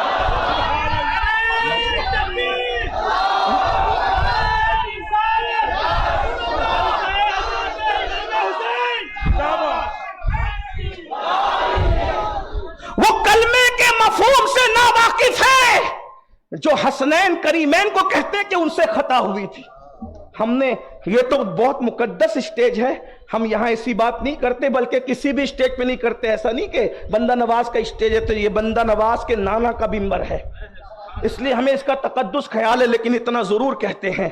وہ کلمے کے مفہوم سے ناواقف ہے جو حسنین کریمین کو کہتے ہیں کہ ان سے خطا ہوئی تھی. ہم نے یہ تو بہت مقدس اسٹیج ہے، ہم یہاں ایسی بات نہیں کرتے، بلکہ کسی بھی اسٹیج پہ نہیں کرتے. ایسا نہیں کہ بندہ نواز کا اسٹیج ہے تو یہ بندہ نواز کے نانا کا ممبر ہے، اس لیے ہمیں اس کا تقدس خیال ہے. لیکن اتنا ضرور کہتے ہیں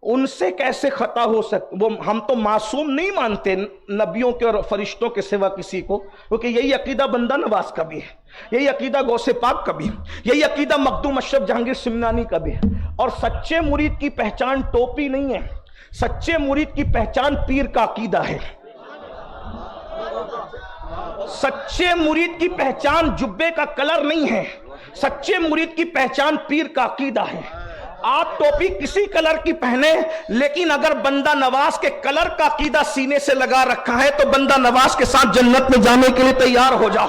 ان سے کیسے خطا ہو سکتا. وہ ہم تو معصوم نہیں مانتے نبیوں کے اور فرشتوں کے سوا کسی کو، کیونکہ یہی عقیدہ بندہ نواز کا بھی ہے، یہی عقیدہ غوث پاک کا بھی، یہی عقیدہ مخدوم اشرف جہانگیر سمنانی کا بھی ہے. اور سچے مرید کی پہچان ٹوپی نہیں ہے، سچے مرید کی پہچان پیر کا عقیدہ ہے. سچے مرید کی پہچان جبے کا کلر نہیں ہے، سچے مرید کی پہچان پیر کا عقیدہ ہے. آپ ٹوپی کسی کلر کی پہنے، لیکن اگر بندہ نواز کے کلر کا عقیدہ سینے سے لگا رکھا ہے تو بندہ نواز کے ساتھ جنت میں جانے کے لیے تیار ہو جاؤ.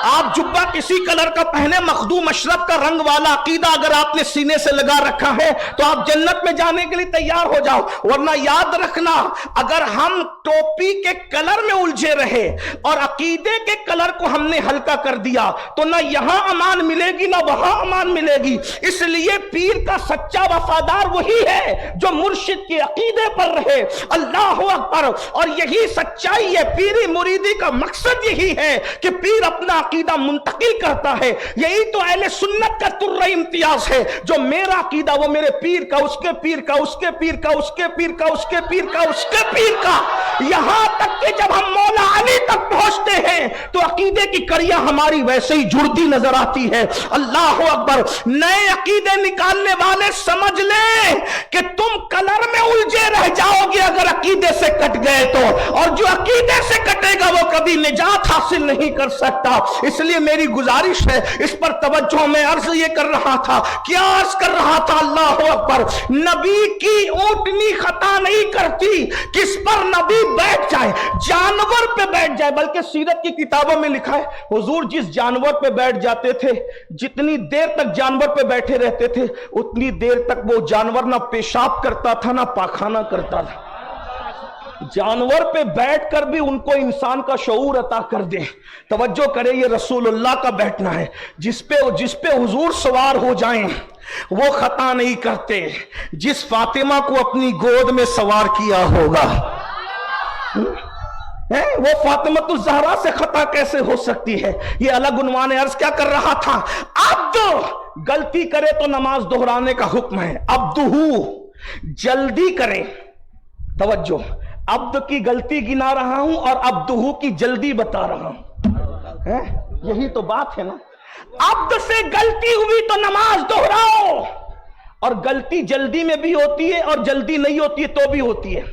آپ جبہ کسی کلر کا پہنے، مخدوم اشرف کا رنگ والا عقیدہ اگر آپ نے سینے سے لگا رکھا ہے تو آپ جنت میں جانے کے لیے تیار ہو جاؤ. ورنہ یاد رکھنا اگر ہم ٹوپی کے کلر میں الجھے رہے اور عقیدے کے کلر کو ہم نے ہلکا کر دیا تو نہ یہاں امان ملے گی نہ وہاں امان ملے گی. اس لیے پیر کا سچا وفادار وہی ہے جو مرشد کے عقیدے پر رہے. اللہ اکبر. اور یہی سچائی ہے، پیری مریدی کا مقصد یہی ہے کہ پیر اپنا عقیدہ منتقل کرتا ہے. یہی تو اہل سنت کا ترہ امتیاز ہے، جو میرا عقیدہ وہ میرے پیر کا، اس کے پیر کا، اس کے پیر کا، اس کے پیر کا، اس کے پیر کا، اس کے پیر کا، یہاں تک کہ جب ہم مولا علی تک پہنچتے ہیں تو عقیدے کی کڑیاں ہماری ویسے ہی جڑتی نظر آتی ہے. اللہ اکبر. نئے عقیدے نکالنے والے سمجھ لیں کہ تم کلر میں الجھے رہ جاؤ گے اگر عقیدے سے کٹ گئے تو، اور جو عقیدے سے کٹے گا وہ کبھی نجات حاصل نہیں کر سکتا. اس لیے میری گزارش ہے، اس پر توجہ. میں عرض یہ کر رہا تھا، کیا عرض کر رہا تھا؟ اللہ اکبر. نبی کی اونٹنی خطا نہیں کرتی، کس پر نبی بیٹھ جائے، جانور پہ بیٹھ جائے. بلکہ سیرت کی کتابوں میں لکھا ہے حضور جس جانور پہ بیٹھ جاتے تھے، جتنی دیر تک جانور پہ بیٹھے رہتے تھے اتنی دیر تک وہ جانور نہ پیشاب کرتا تھا نہ پاخانہ کرتا تھا. جانور پہ بیٹھ کر بھی ان کو انسان کا شعور عطا کر دے. توجہ کرے، یہ رسول اللہ کا بیٹھنا ہے. جس پہ حضور سوار ہو جائیں وہ خطا نہیں کرتے. جس فاطمہ کو اپنی گود میں سوار کیا ہوگا وہ فاطمۃ الزہرا سے خطا کیسے ہو سکتی ہے؟ یہ الگ عنوان ہے. عرض کیا کر رہا تھا؟ عبد غلطی کرے تو نماز دہرانے کا حکم ہے. عبدہو جلدی کرے، توجہ، عبد کی غلطی گنا رہا ہوں اور عبدہو کی جلدی بتا رہا ہوں. یہی تو بات ہے نا. عبد سے غلطی ہوئی تو نماز دہراؤ، اور غلطی جلدی میں بھی ہوتی ہے اور جلدی نہیں ہوتی ہے تو بھی ہوتی ہے.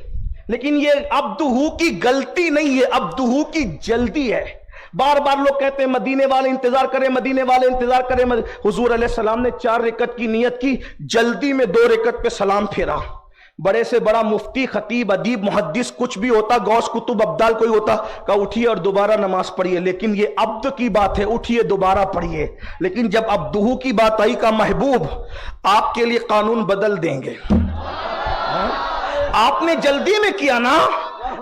لیکن یہ عبدہو کی غلطی نہیں ہے، عبدہو کی جلدی ہے. بار بار لوگ کہتے ہیں مدینے والے انتظار کریں، مدینے والے انتظار کریں. حضور علیہ السلام نے 4 رکعت کی نیت کی، جلدی میں 2 رکعت پہ سلام پھیرا. بڑے سے بڑا مفتی، خطیب، ادیب، محدث کچھ بھی ہوتا، غوث، کتب، ابدال کوئی ہوتا، کہا اٹھیے اور دوبارہ نماز پڑھیے. لیکن یہ عبد کی بات ہے، اٹھیے دوبارہ پڑھیے. لیکن جب عبدہو کی بات آئی کا محبوب آپ کے لیے قانون بدل دیں گے. آپ نے جلدی میں کیا نا،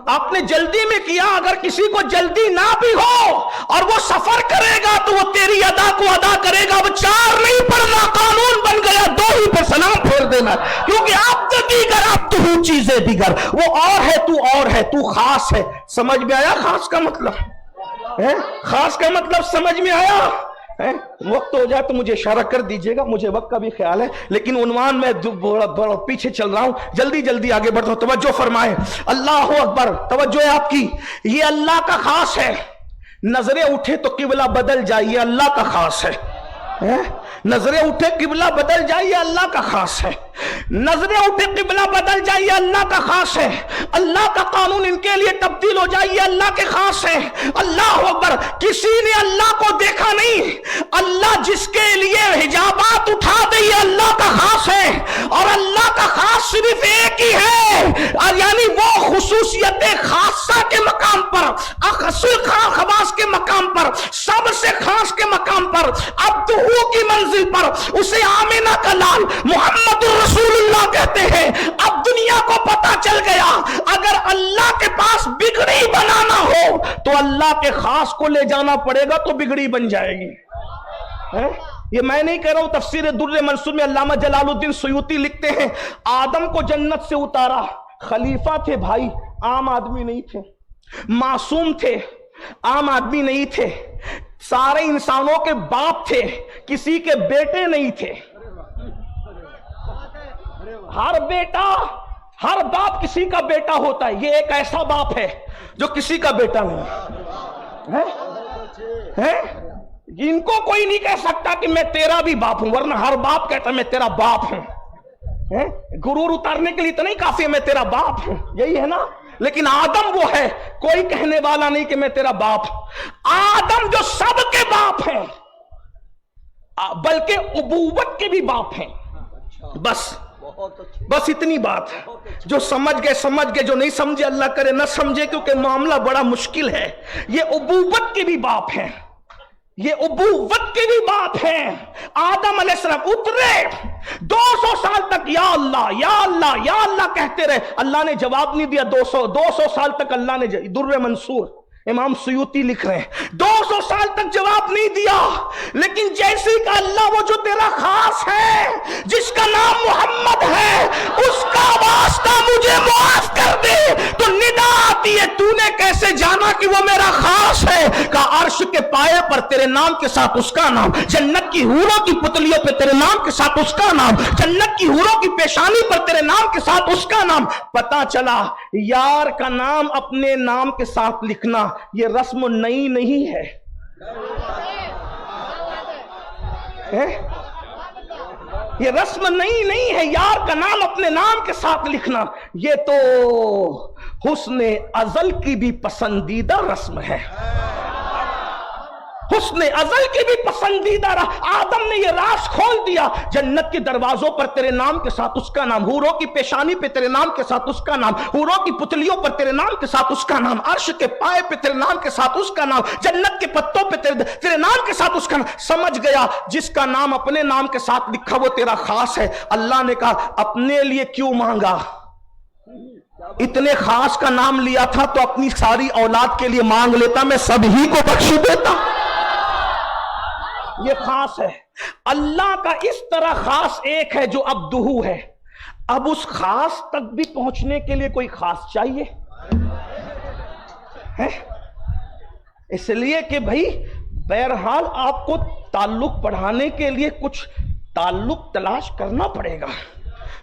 آپ نے جلدی میں کیا. اگر کسی کو جلدی نہ بھی ہو اور وہ سفر کرے گا تو وہ تیری ادا کو ادا کرے گا. وہ 4 نہیں پڑھنا، قانون بن گیا 2 ہی پہ سلام پھیر دینا. کیونکہ عبد دیگر، عبدہو چیزیں دیگر. وہ اور ہے، تو خاص ہے. سمجھ میں آیا خاص کا مطلب؟ خاص کا مطلب سمجھ میں آیا؟ وقت ہو جائے تو مجھے اشارہ کر دیجئے گا، مجھے وقت کا بھی خیال ہے، لیکن عنوان میں بڑا پیچھے چل رہا ہوں، جلدی جلدی آگے بڑھتا ہوں. توجہ فرمائیں، اللہ اکبر، توجہ ہے آپ کی. یہ اللہ کا خاص ہے. نظریں اٹھے تو قبلہ بدل جائے، اللہ کا خاص ہے. نظریں اٹھے قبلہ بدل جائے، اللہ کا خاص ہے. نظریں اٹھے قبلہ بدل جائے، اللہ کا خاص ہے. اللہ کا قانون ان کے لیے تبدیل ہو جائے، اللہ کے خاص ہے. اللہ اکبر. کسی نے اللہ کو دیکھا نہیں، اللہ جس کے لیے حجابات اٹھا دے یہ اللہ کا خاص ہے. اور اللہ کا خاص صرف ایک ہی ہے، اور یعنی وہ خصوصیت خاصہ کے مقام پر، اخصل خواص کے مقام پر، سب سے خاص کے مقام پر، عبدہ کی منزل پر اسے آمینہ کا لال محمد رسول اللہ کہتے ہیں. اب دنیا کو پتا چل گیا اگر اللہ کے پاس بگڑی بنانا ہو تو اللہ کے خاص کو لے جانا پڑے گا تو بگڑی بن جائے گی. یہ میں نہیں کہہ رہا ہوں، تفسیر در منصور میں علامہ جلال الدین سیوطی لکھتے ہیں آدم کو جنت سے اتارا، خلیفہ تھے بھائی، عام آدمی نہیں تھے، معصوم تھے، عام آدمی نہیں تھے، سارے انسانوں کے باپ تھے، کسی کے بیٹے نہیں تھے. ہر باپ کسی کا بیٹا ہوتا ہے، یہ ایک ایسا باپ ہے جو کسی کا بیٹا نہیں ہے. ان کو کوئی نہیں کہہ سکتا کہ میں تیرا بھی باپ ہوں، ورنہ ہر باپ کہتا میں تیرا باپ ہوں. غرور اتارنے کے لیے تو نہیں کافی ہے میں تیرا باپ ہوں، یہی ہے نا. لیکن آدم وہ ہے، کوئی کہنے والا نہیں کہ میں تیرا باپ. آدم جو سب کے باپ ہیں، بلکہ ابوت کے بھی باپ ہیں. بس اتنی بات. جو سمجھ گئے، جو نہیں سمجھے اللہ کرے نہ سمجھے، کیونکہ معاملہ بڑا مشکل ہے. یہ ابوت کے بھی باپ ہیں، یہ ابوت کے بھی باپ ہیں. آدم علیہ السلام اترے 200 سال تک یا اللہ یا اللہ یا اللہ کہتے رہے، اللہ نے جواب نہیں دیا. 200 سال تک اللہ نے، در منصور امام سیوطی لکھ رہے ہیں 200 سال تک جواب نہیں دیا. لیکن جیسے کہ اللہ وہ جو تیرا خاص ہے، جس کا نام محمد ہے، اس کا واسطہ مجھے معاف کر دے، تو ندا آتی ہے تو نے کیسے جانا کہ وہ میرا خاص ہے؟ کہ عرش کے پائے پر تیرے نام کے ساتھ اس کا نام، جنت کی حوروں کی پتلیوں پہ تیرے نام کے ساتھ اس کا نام، جنت کی حوروں کی پیشانی پر تیرے نام کے ساتھ اس کا نام. پتا چلا یار کا نام اپنے نام کے ساتھ لکھنا یہ رسم نئی نہیں ہے. یہ رسم نئی نہیں ہے، یار کا نام اپنے نام کے ساتھ لکھنا یہ تو حسن ازل کی بھی پسندیدہ رسم ہے. حسن ازل کی بھی پسندیدہ آدم نے یہ راز کھول دیا. جنت کے دروازوں پر تیرے نام کے ساتھ اس کا نام، حوروں کی پیشانی پہ تیرے نام کے ساتھ اس کا نام، حوروں کی پتلیوں پر تیرے نام کے ساتھ اس کا نام، عرش کے پائے پہ تیرے نام کے ساتھ اس کا نام، جنت کے پتوں پہ تیرے نام کے ساتھ اس کا نام. سمجھ گیا جس کا نام اپنے نام کے ساتھ لکھا وہ تیرا خاص ہے. اللہ نے کہا اپنے لیے کیوں مانگا؟ اتنے خاص کا نام لیا تھا تو اپنی ساری اولاد کے لیے مانگ لیتا، میں سبھی کو بخش دیتا. یہ خاص ہے. اللہ کا اس طرح خاص ایک ہے جو عبدہ ہے. اب اس خاص تک بھی پہنچنے کے لیے کوئی خاص چاہیے، اس لیے کہ بھائی بہرحال آپ کو تعلق بڑھانے کے لیے کچھ تعلق تلاش کرنا پڑے گا.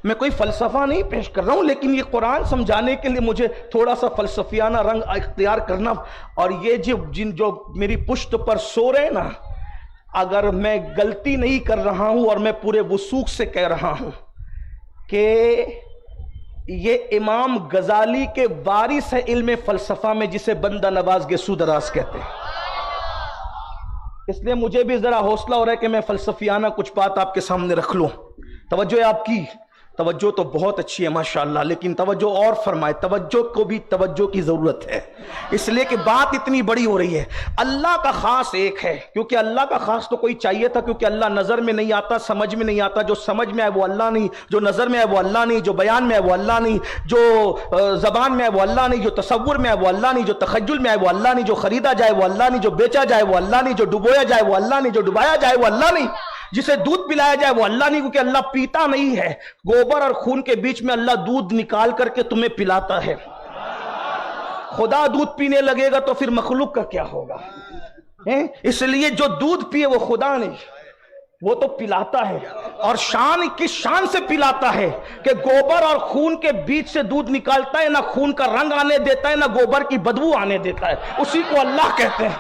میں کوئی فلسفہ نہیں پیش کر رہا ہوں، لیکن یہ قرآن سمجھانے کے لیے مجھے تھوڑا سا فلسفیانہ رنگ اختیار کرنا. اور یہ جو میری پشت پر سو رہے نا، اگر میں غلطی نہیں کر رہا ہوں اور میں پورے وثوق سے کہہ رہا ہوں کہ یہ امام غزالی کے وارث ہے علم فلسفہ میں، جسے بندہ نواز گیسو دراز کہتے ہیں. اس لیے مجھے بھی ذرا حوصلہ ہو رہا ہے کہ میں فلسفیانہ کچھ بات آپ کے سامنے رکھ لوں. توجہ ہے آپ کی؟ توجہ تو بہت اچھی ہے ماشاءاللہ، لیکن توجہ اور فرمائے. توجہ کو بھی توجہ کی ضرورت ہے، اس لیے کہ بات اتنی بڑی ہو رہی ہے. اللہ کا خاص ایک ہے، کیونکہ اللہ کا خاص تو کوئی چاہیے تھا، کیونکہ اللہ نظر میں نہیں آتا، سمجھ میں نہیں آتا. جو سمجھ میں ہے وہ اللہ نہیں، جو نظر میں ہے وہ اللہ نہیں، جو بیان میں ہے وہ اللہ نہیں، جو زبان میں ہے وہ اللہ نہیں، جو تصور میں ہے وہ اللہ نہیں، جو تخیل میں ہے وہ اللہ نہیں، جو خریدا جائے وہ اللہ نہیں، جو بیچا جائے وہ اللہ نہیں، جو ڈبویا جائے وہ اللہ نہیں، جو ڈبایا جائے وہ اللہ نہیں، جسے دودھ پلایا جائے وہ اللہ نہیں، کیونکہ اللہ پیتا نہیں ہے. گوبر اور خون کے بیچ میں اللہ دودھ نکال کر کے تمہیں پلاتا ہے. خدا دودھ پینے لگے گا تو پھر مخلوق کا کیا ہوگا؟ اس لیے جو دودھ پیے وہ خدا نہیں، وہ تو پلاتا ہے، اور شان کس شان سے پلاتا ہے کہ گوبر اور خون کے بیچ سے دودھ نکالتا ہے، نہ خون کا رنگ آنے دیتا ہے نہ گوبر کی بدبو آنے دیتا ہے، اسی کو اللہ کہتے ہیں۔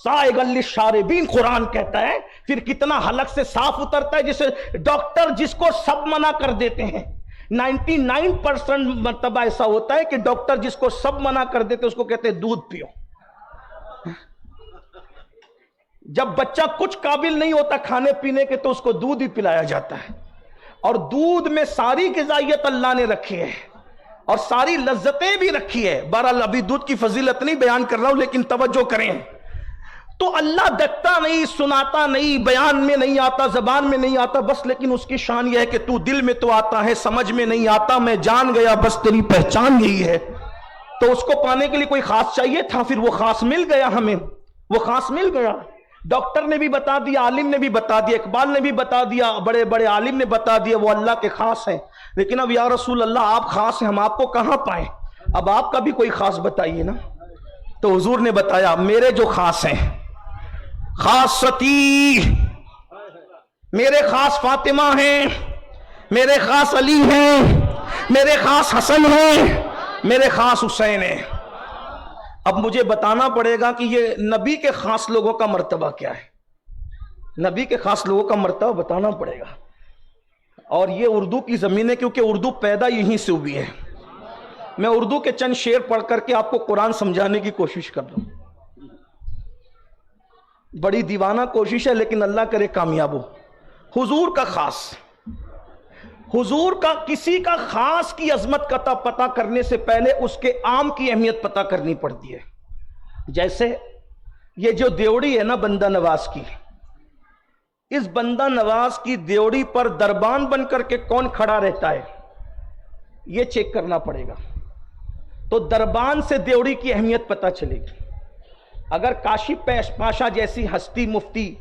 سائغ للشاربین قرآن کہتا ہے، پھر کتنا حلق سے صاف اترتا ہے، جسے ڈاکٹر جس کو سب منع کر دیتے ہیں، 99% مرتبہ ایسا ہوتا ہے کہ ڈاکٹر جس کو سب منع کر دیتے اس کو کہتے ہیں دودھ پیو۔ جب بچہ کچھ قابل نہیں ہوتا کھانے پینے کے تو اس کو دودھ ہی پلایا جاتا ہے، اور دودھ میں ساری غذائیت اللہ نے رکھی ہے اور ساری لذتیں بھی رکھی ہے۔ بہرحال ابھی دودھ کی فضیلت نہیں بیان کر رہا ہوں، لیکن توجہ کریں، تو اللہ دیکھتا نہیں، سناتا نہیں، بیان میں نہیں آتا، زبان میں نہیں آتا بس، لیکن اس کی شان یہ ہے کہ تو دل میں تو آتا ہے، سمجھ میں نہیں آتا، میں جان گیا بس تیری پہچان یہی ہے۔ تو اس کو پانے کے لیے کوئی خاص چاہیے تھا، پھر وہ خاص مل گیا ہمیں، وہ خاص مل گیا۔ ڈاکٹر نے بھی بتا دیا، عالم نے بھی بتا دیا، اقبال نے بھی بتا دیا، بڑے بڑے عالم نے بتا دیا وہ اللہ کے خاص ہیں، لیکن اب یا رسول اللہ آپ خاص ہیں، ہم آپ کو کہاں پائیں؟ اب آپ کا بھی کوئی خاص بتائیے نا۔ تو حضور نے بتایا میرے جو خاص ہیں، خاصتی میرے خاص فاطمہ ہیں، میرے خاص علی ہیں، میرے خاص حسن ہیں، میرے خاص حسین ہیں۔ اب مجھے بتانا پڑے گا کہ یہ نبی کے خاص لوگوں کا مرتبہ کیا ہے، نبی کے خاص لوگوں کا مرتبہ بتانا پڑے گا، اور یہ اردو کی زمین ہے کیونکہ اردو پیدا یہیں سے ہوئی ہے۔ میں اردو کے چند شعر پڑھ کر کے آپ کو قرآن سمجھانے کی کوشش کر رہا ہوں، بڑی دیوانہ کوشش ہے لیکن اللہ کرے کامیاب ہو۔ حضور کا خاص، حضور کا کسی کا خاص کی عظمت کا پتہ کرنے سے پہلے اس کے عام کی اہمیت پتہ کرنی پڑتی ہے۔ جیسے یہ جو دیوڑی ہے نا بندہ نواز کی، اس بندہ نواز کی دیوڑی پر دربان بن کر کے کون کھڑا رہتا ہے یہ چیک کرنا پڑے گا، تو دربان سے دیوڑی کی اہمیت پتہ چلے گی۔ اگر کاشف پاشا جیسی ہستی، مفتی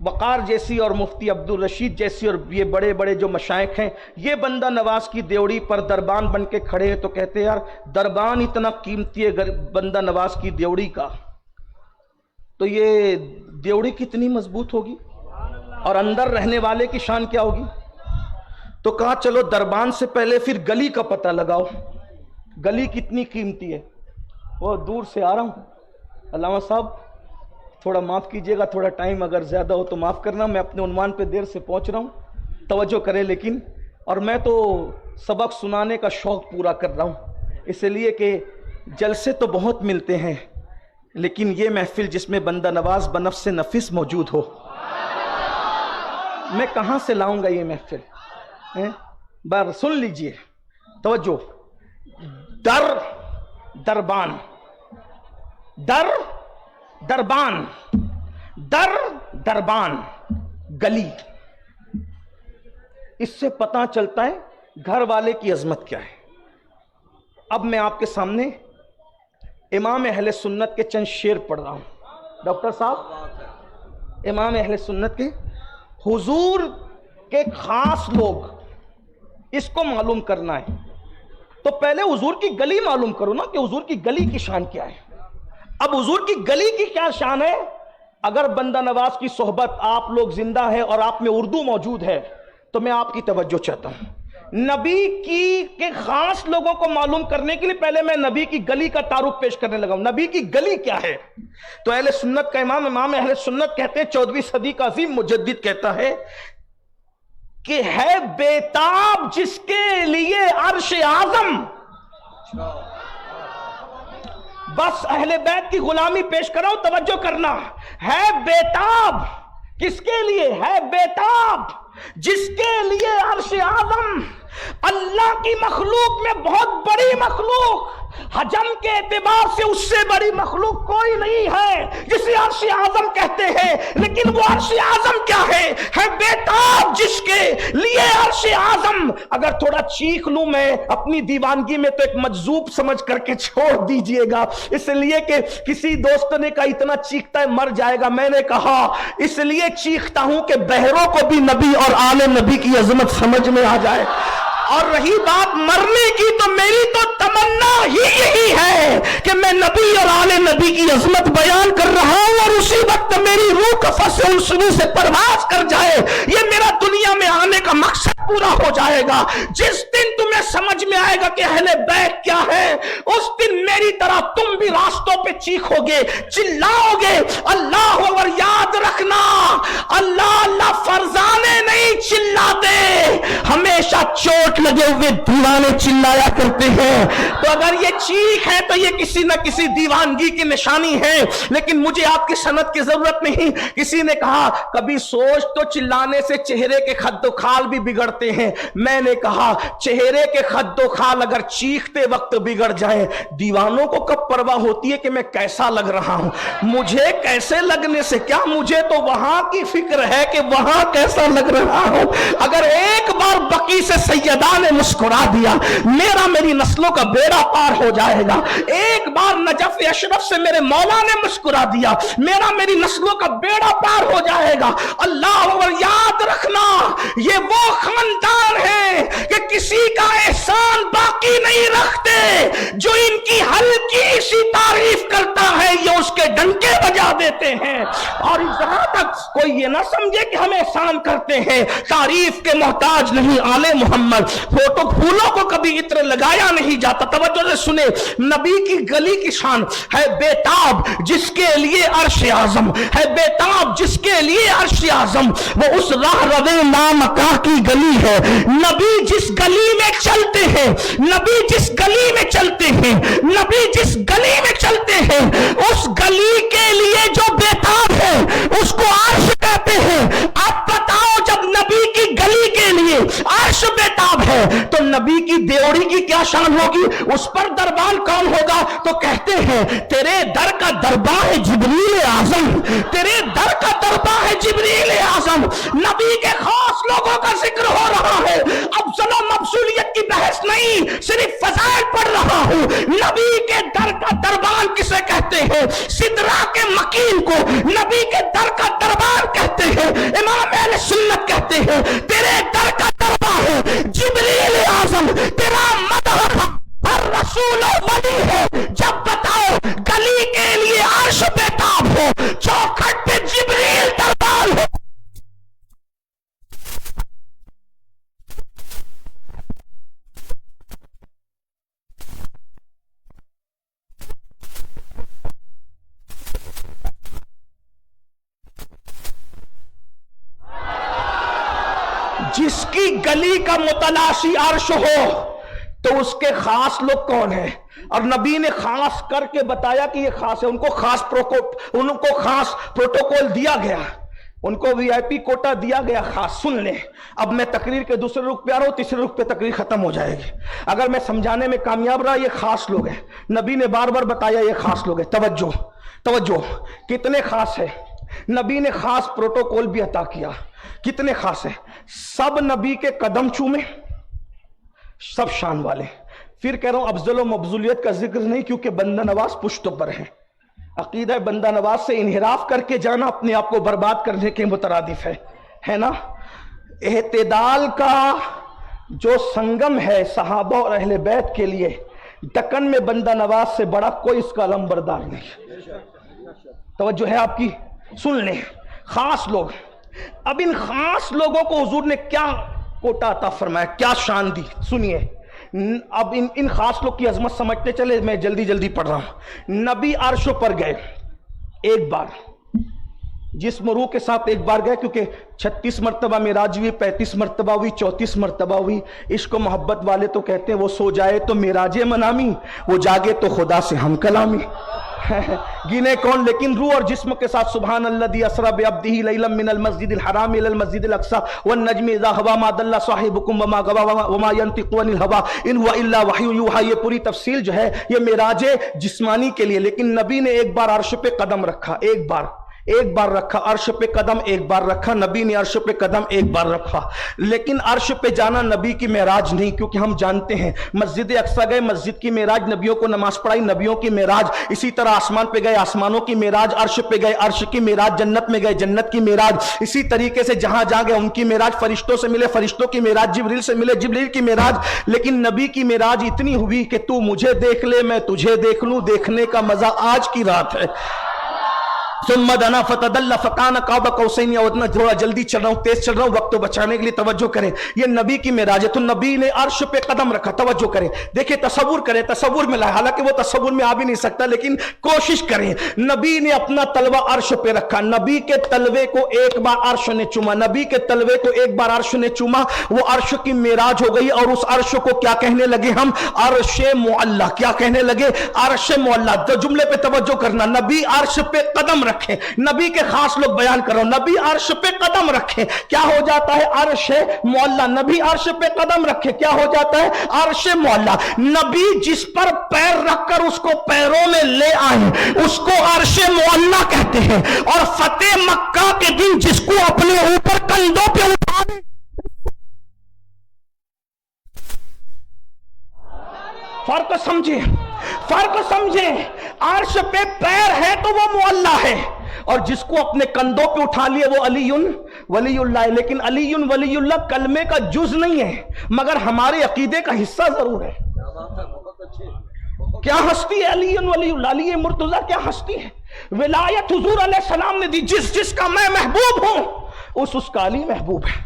وقار جیسی اور مفتی عبدالرشید جیسی اور یہ بڑے بڑے جو مشائخ ہیں، یہ بندہ نواز کی دیوڑی پر دربان بن کے کھڑے ہیں تو کہتے ہیں یار دربان اتنا قیمتی ہے بندہ نواز کی دیوڑی کا، تو یہ دیوڑی کتنی مضبوط ہوگی اور اندر رہنے والے کی شان کیا ہوگی۔ تو کہا چلو دربان سے پہلے پھر گلی کا پتہ لگاؤ، گلی کتنی قیمتی ہے۔ وہ دور سے آ رہا ہوں، علامہ صاحب تھوڑا معاف کیجئے گا، تھوڑا ٹائم اگر زیادہ ہو تو معاف کرنا، میں اپنے عنوان پہ دیر سے پہنچ رہا ہوں، توجہ کرے لیکن، اور میں تو سبق سنانے کا شوق پورا کر رہا ہوں، اس لیے کہ جلسے تو بہت ملتے ہیں لیکن یہ محفل جس میں بندہ نواز بنفس نفس موجود ہو، میں کہاں سے لاؤں گا یہ محفل؟ بار سن لیجئے، توجہ، دربان، دربان، دربان، گلی، اس سے پتہ چلتا ہے گھر والے کی عظمت کیا ہے۔ اب میں آپ کے سامنے امام اہل سنت کے چند شعر پڑھ رہا ہوں۔ ڈاکٹر صاحب، امام اہل سنت کے حضور کے خاص لوگ، اس کو معلوم کرنا ہے تو پہلے حضور کی گلی معلوم کرو نا کہ حضور کی گلی کی شان کیا ہے۔ اب حضور کی گلی کی کیا شان ہے؟ اگر بندہ نواز کی صحبت آپ لوگ زندہ ہے اور آپ میں اردو موجود ہے تو میں آپ کی توجہ چاہتا ہوں، نبی کے خاص لوگوں کو معلوم کرنے کے لیے پہلے میں نبی کی گلی کا تعارف پیش کرنے لگا ہوں۔ نبی کی گلی کیا ہے؟ تو اہل سنت کا امام اہل سنت کہتے ہیں، 14ویں صدی کا عظیم مجدد کہتا ہے کہ ہے بیتاب جس کے لیے عرش اعظم، بس اہل بیت کی غلامی پیش کرو، توجہ کرنا، ہے بیتاب کس کے لیے؟ ہے بیتاب جس کے لیے عرش اعظم، اللہ کی مخلوق میں بہت بڑی مخلوق، حجم کے اعتبار سے اس سے بڑی مخلوق کوئی نہیں ہے جسے عرش اعظم کہتے ہیں، لیکن وہ عرش اعظم کیا ہے بیتاب جس کے لیے عرش اعظم۔ اگر تھوڑا چیخ لوں میں اپنی دیوانگی میں تو ایک مجذوب سمجھ کر کے چھوڑ دیجئے گا، اس لیے کہ کسی دوست نے کہا اتنا چیختا ہے مر جائے گا، میں نے کہا اس لیے چیختا ہوں کہ بہروں کو بھی نبی اور آل نبی کی عظمت سمجھ میں آ جائے۔ اور رہی بات مرنے کی تو میری تو تمنا ہی یہی ہے کہ میں نبی اور آل نبی کی عظمت بیان کر رہا ہوں اور اسی وقت میری روح کفس سے پرواز کر جائے. یہ میرا دنیا میں آنے کا مقصد پورا ہو جائے گا. جس دن تمہیں سمجھ میں آئے گا کہ اہل بیت کیا ہے, اس دن میری طرح تم بھی راستوں پہ چیخو گے, چلاؤ گے اللہ. اور یاد رکھنا اللہ اللہ فرزانے نہیں چلاتے, ہمیشہ چوٹ لگے ہوئے دیوانے چلایا کرتے ہیں. تو اگر یہ چیخ ہے تو یہ کسی نہ کسی دیوانگی کی نشانی ہے. لیکن مجھے آپ کی سند کی ضرورت نہیں. کسی نے کہا کبھی سوچ تو چلانے سے چہرے کے خد و خال بھی بگڑتے ہیں. میں نے کہا چہرے کے خد و خال اگر چیختے وقت بگڑ جائیں, دیوانوں کو کب پرواہ ہوتی ہے کہ میں کیسا لگ رہا ہوں؟ مجھے کیسے لگنے سے کیا, مجھے تو وہاں کی فکر ہے کہ وہاں کیسا لگ رہا ہوں. اگر ایک بار بقی سے سیدہ نے مسکرا دیا, میری نسلوں کا بیڑا پار ہو جائے گا. ایک بار نجف اشرف سے میرے مولا نے مسکرا دیا, میری نسلوں کا بیڑا پار ہو جائے گا. اللہ. اور یاد رکھنا یہ وہ خاندان ہے کہ کسی کا احسان باقی نہیں رکھتے. جو ان کی ہلکی سی تعریف کرتا ہے یہ اس کے ڈنکے بجا دیتے ہیں. اور جہاں تک کوئی یہ نہ سمجھے کہ ہم احسان کرتے ہیں, تعریف کے محتاج نہیں آل محمد. فوٹو پھولوں کو کبھی عطر لگایا نہیں جاتا. توجہ سے سنے, نبی کی گلی کی شان ہے بیتاب جس کے لیے عرش اعظم ہے, بیتاب جس کے لیے عرش اعظم. وہ اس راہ روے نامکاں کی گلی ہے. نبی جس گلی میں چلتے ہیں, نبی جس گلی میں چلتے ہیں, نبی جس گلی میں چلتے ہیں, اس گلی کے لیے جو بیتاب ہے اس کو عرش کہتے ہیں. اب بتاؤ جب نبی کی گلی کے لیے عرش بیتاب ہے تو نبی کی دیوڑی کی کیا شان ہوگی, اس پر دربان کون ہوگا؟ تو کہتے ہیں تیرے در کا دربان ہے جبریل اعظم, تیرے در کا دربان ہے جبریل اعظم. نبی کے خاص لوگوں کا ذکر ہو رہا ہے. افضل و مفضولیت کی بحث نہیں, صرف فضائل پڑھ رہا ہوں. نبی کے در کا دربان کسے کہتے ہیں؟ سدرا کے مکین کو نبی کے در کا دربان کہتے ہیں. امام اہل سنت کہتے ہیں تیرے در کا دربان ہے جبریل اعظم, تیرا مدح ہر رسول و ولی ہے. جب بتاؤ گلی کے لیے عرش بیتاب ہو, چوکھٹ پہ جبریل دربان ہو. جس کی گلی کا متلاشی عرش ہو تو اس کے خاص لوگ کون ہیں؟ اور نبی نے خاص کر کے بتایا کہ یہ خاص ہے. ان کو خاص پروٹوکول دیا گیا, ان کو وی آئی پی کوٹا دیا گیا خاص. سن لیں, اب میں تقریر کے دوسرے رخ پہ آ رہا ہوں, تیسرے رخ پہ تقریر ختم ہو جائے گی. اگر میں سمجھانے میں کامیاب رہا, یہ خاص لوگ ہیں. نبی نے بار بار بتایا یہ خاص لوگ ہیں. توجہ کتنے خاص ہیں. نبی نے خاص پروٹوکول بھی عطا کیا. کتنے خاص ہیں؟ سب نبی کے قدم چومے, سب شان والے. پھر کہہ رہا ہوں افضل و مفضولیت کا ذکر نہیں, کیونکہ بندہ نواز پشت پر ہیں. عقیدہ بندہ نواز سے انحراف کر کے جانا اپنے آپ کو برباد کرنے کے مترادف ہے نا. اعتدال کا جو سنگم ہے صحابہ اور اہل بیت کے لیے, دکن میں بندہ نواز سے بڑا کوئی اس کا علم بردار نہیں. توجہ ہے آپ کی؟ سن لیں, خاص لوگ. اب ان خاص لوگوں کو حضور نے کیا کوٹا عطا فرمایا, کیا شان دی, سنیے. اب ان خاص لوگ کی عظمت سمجھتے چلے, میں جلدی پڑھ رہا ہوں. نبی عرش پر گئے ایک بار, جسم روح کے ساتھ ایک بار گئے, کیونکہ 36 مرتبہ معراج ہوئی, 35 مرتبہ ہوئی, 34 مرتبہ ہوئی. عشق و محبت والے تو کہتے ہیں وہ سو جائے تو معراج منامی, وہ جاگے تو خدا سے ہم کلامی. گنے کون, لیکن روح اور جسم کے ساتھ سبحان الذی اسری بعبدہ لیلا من المسجد الحرام الی المسجد الاقصی والنجم اذا هوى ما ضل صاحبکم وما غوى وما ينطق عن الهوى ان هو الا وحی یوحى. یہ پوری تفصیل جو ہے یہ معراج جسمانی کے لیے. لیکن نبی نے ایک بار عرش پہ قدم رکھا, ایک بار. ایک بار رکھا عرش پہ قدم، ایک بار رکھا نبی نے عرش پہ قدم ایک بار رکھا، لیکن عرش پہ جانا نبی کی معراج نہیں، کیونکہ ہم جانتے ہیں مسجد اقصی گئے، مسجد کی معراج، نبیوں کو نماز پڑھائی، نبیوں کی معراج، اسی طرح آسمان پہ گئے، آسمانوں کی معراج، عرش پہ گئے، عرش کی معراج، جنت میں گئے، جنت کی معراج، اسی طریقے سے جہاں گئے ان کی معراج، فرشتوں سے ملے، فرشتوں کی معراج، جبریل سے ملے، جبریل کی معراج، لیکن نبی کی معراج اتنی ہوئی کہ تو مجھے دیکھ لے میں تجھے دیکھ لوں، دیکھنے کا مزہ آج کی رات ہے۔ ثم دنا فتدل فکان قاب قوسین او ادنی، تھوڑا جلدی چل رہا ہوں، تیز چل رہا ہوں، وقت کو بچانے کے لیے توجہ کریں، یہ نبی کی معراج ہے، تو نبی نے عرش پہ قدم رکھا، توجہ کریں، دیکھیں تصور کریں، تصور میں لائے، حالانکہ وہ تصور میں آ بھی نہیں سکتا لیکن کوشش کریں، نبی نے اپنا تلوہ عرش پہ رکھا، نبی کے تلوے کو ایک بار عرش نے چوما، نبی کے تلوے کو ایک بار عرش نے چوما، وہ عرش کی معراج ہو گئی، اور اس عرش کو کیا کہنے لگے ہم؟ عرش معلی، کیا کہنے لگے؟ عرش معلی۔ تو جملے پہ توجہ کرنا، نبی عرش پہ قدم رکھے، نبی کے خاص لوگ بیان کرو، نبی عرش پہ قدم رکھے کیا ہو جاتا ہے؟ عرش معلی، نبی عرش پہ قدم رکھے کیا ہو جاتا ہے؟ عرش معلی۔ نبی جس پر پیر رکھ کر اس کو پیروں میں لے آئے اس کو عرش معلی کہتے ہیں، اور فتح مکہ کے دن جس کو اپنے اوپر کندھوں پہ اٹھانے، فرق سمجھے، فرق سمجھے، عرش پہ پیر ہے تو وہ معلی ہے، اور جس کو اپنے کندھوں پہ اٹھا لیے وہ علی ولی اللہ ہے، لیکن علی ولی اللہ کلمے کا جز نہیں ہے مگر ہمارے عقیدے کا حصہ ضرور ہے۔ کیا ہستی ہے علی ولی اللہ؟ علی مرتضی کیا ہستی ہے؟ ولایت حضور علیہ السلام نے دی، جس کا میں محبوب ہوں اس کا علی محبوب ہے۔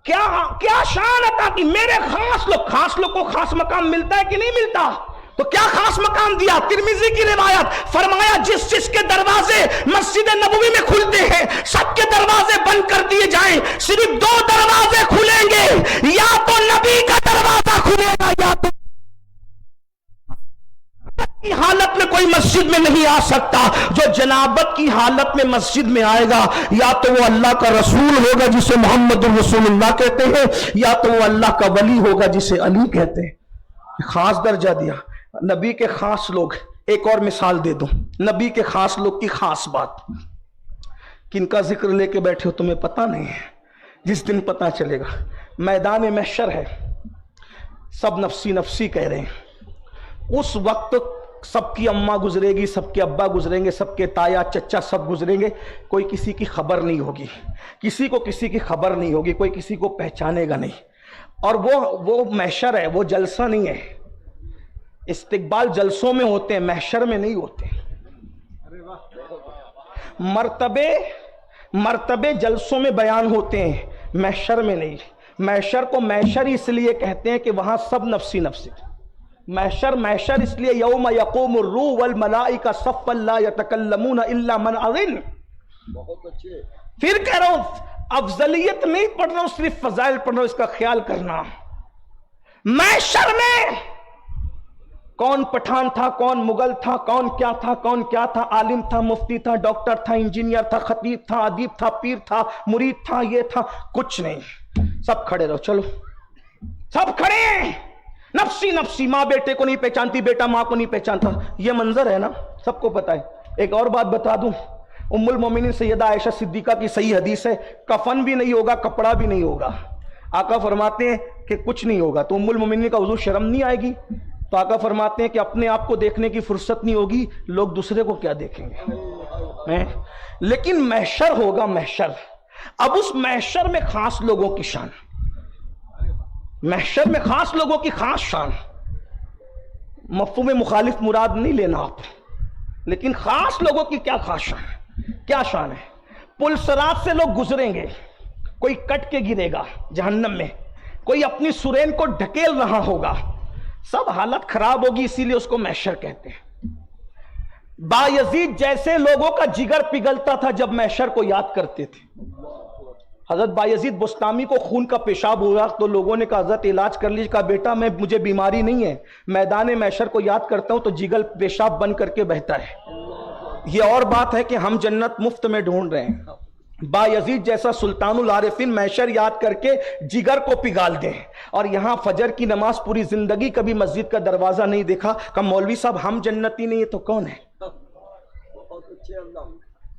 کیا شان عطا کی؟ میرے خاص لوگ کو خاص مقام ملتا ہے کہ نہیں ملتا؟ تو کیا خاص مقام دیا؟ ترمذی کی روایت، فرمایا جس کے دروازے مسجد نبوی میں کھلتے ہیں سب کے دروازے بند کر دیے جائیں، صرف 2 دروازے کھلیں گے، یا تو نبی کا دروازہ کھلے گا یا تو کی حالت میں کوئی مسجد میں نہیں آ سکتا، جو جنابت کی حالت میں مسجد میں آئے گا یا تو وہ اللہ کا رسول ہوگا جسے محمد رسول اللہ کہتے ہیں، یا تو وہ اللہ کا ولی ہوگا جسے علی کہتے ہیں۔ خاص درجہ دیا نبی کے خاص لوگ۔ ایک اور مثال دے دوں، نبی کے خاص لوگ کی خاص بات، کن کا ذکر لے کے بیٹھے ہو تمہیں پتہ نہیں ہے، جس دن پتہ چلے گا۔ میدان محشر ہے، سب نفسی نفسی کہہ رہے ہیں، اس وقت سب کی اماں گزرے گی، سب کے ابا گزریں گے، سب کے تایا چچا سب گزریں گے، کوئی کسی کی خبر نہیں ہوگی، کسی کو کسی کی خبر نہیں ہوگی، کوئی کسی کو پہچانے گا نہیں، اور وہ محشر ہے، وہ جلسہ نہیں ہے، استقبال جلسوں میں ہوتے ہیں، محشر میں نہیں ہوتے۔ مرتبے جلسوں میں بیان ہوتے ہیں، محشر میں نہیں۔ محشر کو محشر اس لیے کہتے ہیں کہ وہاں سب نفسی نفسی، محشر اس لیے یوم یقوم الروح والملائکہ صفا لا یتکلمون الا من اذن۔ پھر کہہ رہا ہوں افضلیت نہیں پڑھ رہا ہوں، صرف فضائل پڑھ رہا ہوں، اس کا خیال کرنا۔ محشر میں کون پٹھان تھا، کون مغل تھا، کون کیا تھا، عالم تھا، مفتی تھا، ڈاکٹر تھا، انجینئر تھا، خطیب تھا، ادیب تھا، پیر تھا، مرید تھا، یہ تھا، کچھ نہیں، سب کھڑے رہو، چلو سب کھڑے ہیں، نفسی نفسی، ماں بیٹے کو نہیں پہچانتی، بیٹا ماں کو نہیں پہچانتا، یہ منظر ہے نا، سب کو پتا ہے۔ ایک اور بات بتا دوں، ام المومنین سیدہ عائشہ صدیقہ کی صحیح حدیث ہے، کفن بھی نہیں ہوگا، کپڑا بھی نہیں ہوگا، آقا فرماتے ہیں کہ کچھ نہیں ہوگا، تو ام المومنین کا حضور شرم نہیں آئے گی؟ تو آقا فرماتے ہیں کہ اپنے آپ کو دیکھنے کی فرصت نہیں ہوگی، لوگ دوسرے کو کیا دیکھیں گے؟ لیکن محشر ہوگا، محشر۔ اب اس محشر میں خاص لوگوں کی شان، محشر میں خاص لوگوں کی خاص شان، مفہوم مخالف مراد نہیں لینا آپ، لیکن خاص لوگوں کی کیا خاص شان، کیا شان ہے؟ پل صراط سے لوگ گزریں گے، کوئی کٹ کے گرے گا جہنم میں، کوئی اپنی سرین کو ڈھکیل رہا ہوگا، سب حالت خراب ہوگی، اسی لیے اس کو محشر کہتے ہیں۔ بایزید جیسے لوگوں کا جگر پگھلتا تھا جب محشر کو یاد کرتے تھے۔ حضرت بایزید بستامی کو خون کا پیشاب ہوا تو لوگوں نے کہا حضرت علاج کر لیجیے، کہا بیٹا مجھے بیماری نہیں ہے، میدان محشر کو یاد کرتا ہوں تو جگر پیشاب بن کر کے بہتا ہے۔ یہ اور بات ہے کہ ہم جنت مفت میں ڈھونڈ رہے ہیں۔ بایزید جیسا سلطان العارفین محشر یاد کر کے جگر کو پگھال دیں، اور یہاں فجر کی نماز پوری زندگی کبھی مسجد کا دروازہ نہیں دیکھا، کہ مولوی صاحب ہم جنتی نہیں ہے تو کون ہے؟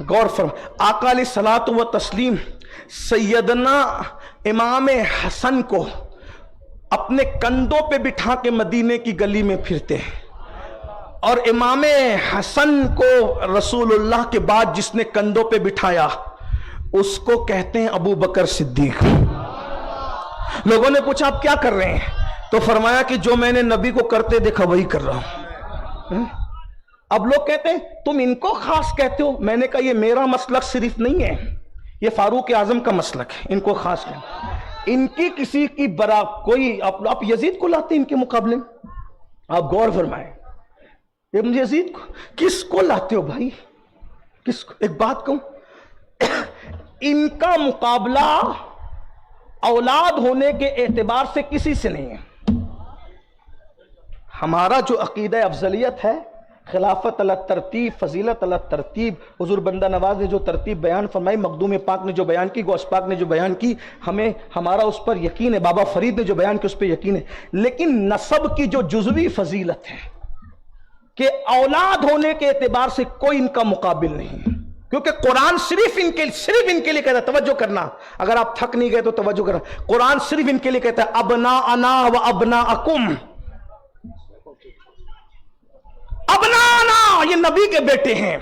غور فرم، آقا علیہ الصلوۃ و تسلیم سیدنا امام حسن کو اپنے کندھوں پہ بٹھا کے مدینے کی گلی میں پھرتے ہیں، اور امام حسن کو رسول اللہ کے بعد جس نے کندھوں پہ بٹھایا اس کو کہتے ہیں ابو بکر صدیق۔ لوگوں نے پوچھا آپ کیا کر رہے ہیں؟ تو فرمایا کہ جو میں نے نبی کو کرتے دیکھا وہی کر رہا ہوں۔ اب لوگ کہتے ہیں تم ان کو خاص کہتے ہو، میں نے کہا یہ میرا مسلک صرف نہیں ہے، یہ فاروق اعظم کا مسلک ہے، ان کو خاص کہتے، ان کی کسی کی برا کوئی آپ یزید کو لاتے ہیں ان کے مقابلے میں؟ آپ غور فرمائیں، یزید کو کس کو لاتے ہو بھائی؟ کس کو؟ ایک بات کہوں، ان کا مقابلہ اولاد ہونے کے اعتبار سے کسی سے نہیں ہے۔ ہمارا جو عقیدہ افضلیت ہے، خلافت علی ترتیب، فضیلت علی ترتیب، حضور بندہ نواز نے جو ترتیب بیان فرمائی، مخدوم پاک نے جو بیان کی، غوث پاک نے جو بیان کی، ہمارا اس پر یقین ہے، بابا فرید نے جو بیان کی اس پہ یقین ہے، لیکن نسب کی جو جزوی فضیلت ہے کہ اولاد ہونے کے اعتبار سے کوئی ان کا مقابل نہیں، کیونکہ قرآن صرف ان کے لیے کہتا ہے، توجہ کرنا، اگر آپ تھک نہیں گئے تو توجہ کرنا، قرآن صرف ان کے لیے کہتا ہے ابناءنا و ابناءکم، ابنانا یہ نبی کے بیٹے ہیں،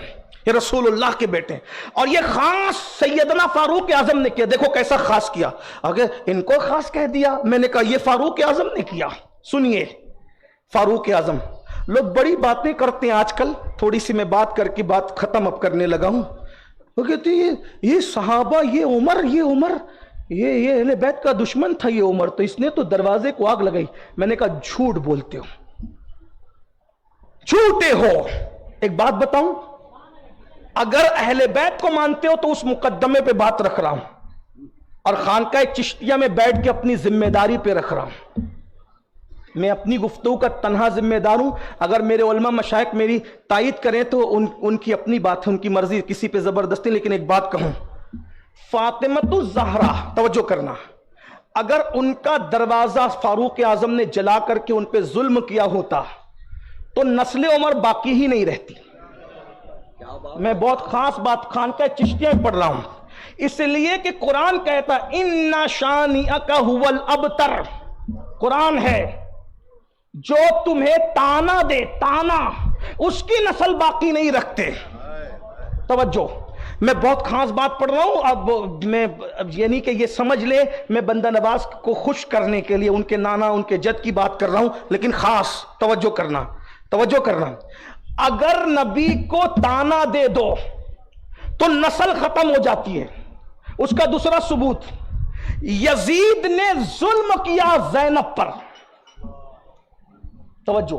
یہ رسول اللہ کے بیٹے ہیں، اور یہ خاص سیدنا فاروق اعظم نے کیا۔ دیکھو کیسا خاص کیا، اگر ان کو خاص کہہ دیا، میں نے کہا یہ فاروق اعظم نے کیا۔ سنیے فاروق اعظم، لوگ بڑی باتیں کرتے ہیں آج کل، تھوڑی سی میں بات کر کے بات ختم اب کرنے لگا ہوں۔ وہ کہتے ہیں یہ صحابہ، یہ عمر یہ اہل بیت کا دشمن تھا، یہ عمر تو اس نے تو دروازے کو آگ لگائی۔ میں نے کہا جھوٹ بولتے ہو، جھوٹے ہو۔ ایک بات بتاؤں، اگر اہل بیت کو مانتے ہو تو اس مقدمے پہ بات رکھ رہا ہوں، اور خانقاہ چشتیہ میں بیٹھ کے اپنی ذمہ داری پہ رکھ رہا ہوں۔ میں اپنی گفتگو کا تنہا ذمہ دار ہوں، اگر میرے علماء مشائخ میری تائید کریں تو ان کی اپنی بات ہے، ان کی مرضی، کسی پہ زبردستی۔ لیکن ایک بات کہوں، فاطمۃ الزہرا، توجہ کرنا، اگر ان کا دروازہ فاروق اعظم نے جلا کر کے ان پہ ظلم کیا ہوتا تو نسل عمر باقی ہی نہیں رہتی۔ میں بہت خاص بات خانقاہ چشتیہ میں پڑھ رہا ہوں، اس لیے کہ قرآن کہتا ان شانئک ھو الابتر، قرآن ہے جو تمہیں تانا دے، تانا، اس کی نسل باقی نہیں رکھتے۔ توجہ، میں بہت خاص بات پڑھ رہا ہوں، اب میں یعنی کہ یہ سمجھ لے میں بندہ نواز کو خوش کرنے کے لیے ان کے نانا ان کے جد کی بات کر رہا ہوں، لیکن خاص توجہ کرنا، توجہ کرنا، اگر نبی کو تانا دے دو تو نسل ختم ہو جاتی ہے۔ اس کا دوسرا ثبوت، یزید نے ظلم کیا زینب پر، توجہ،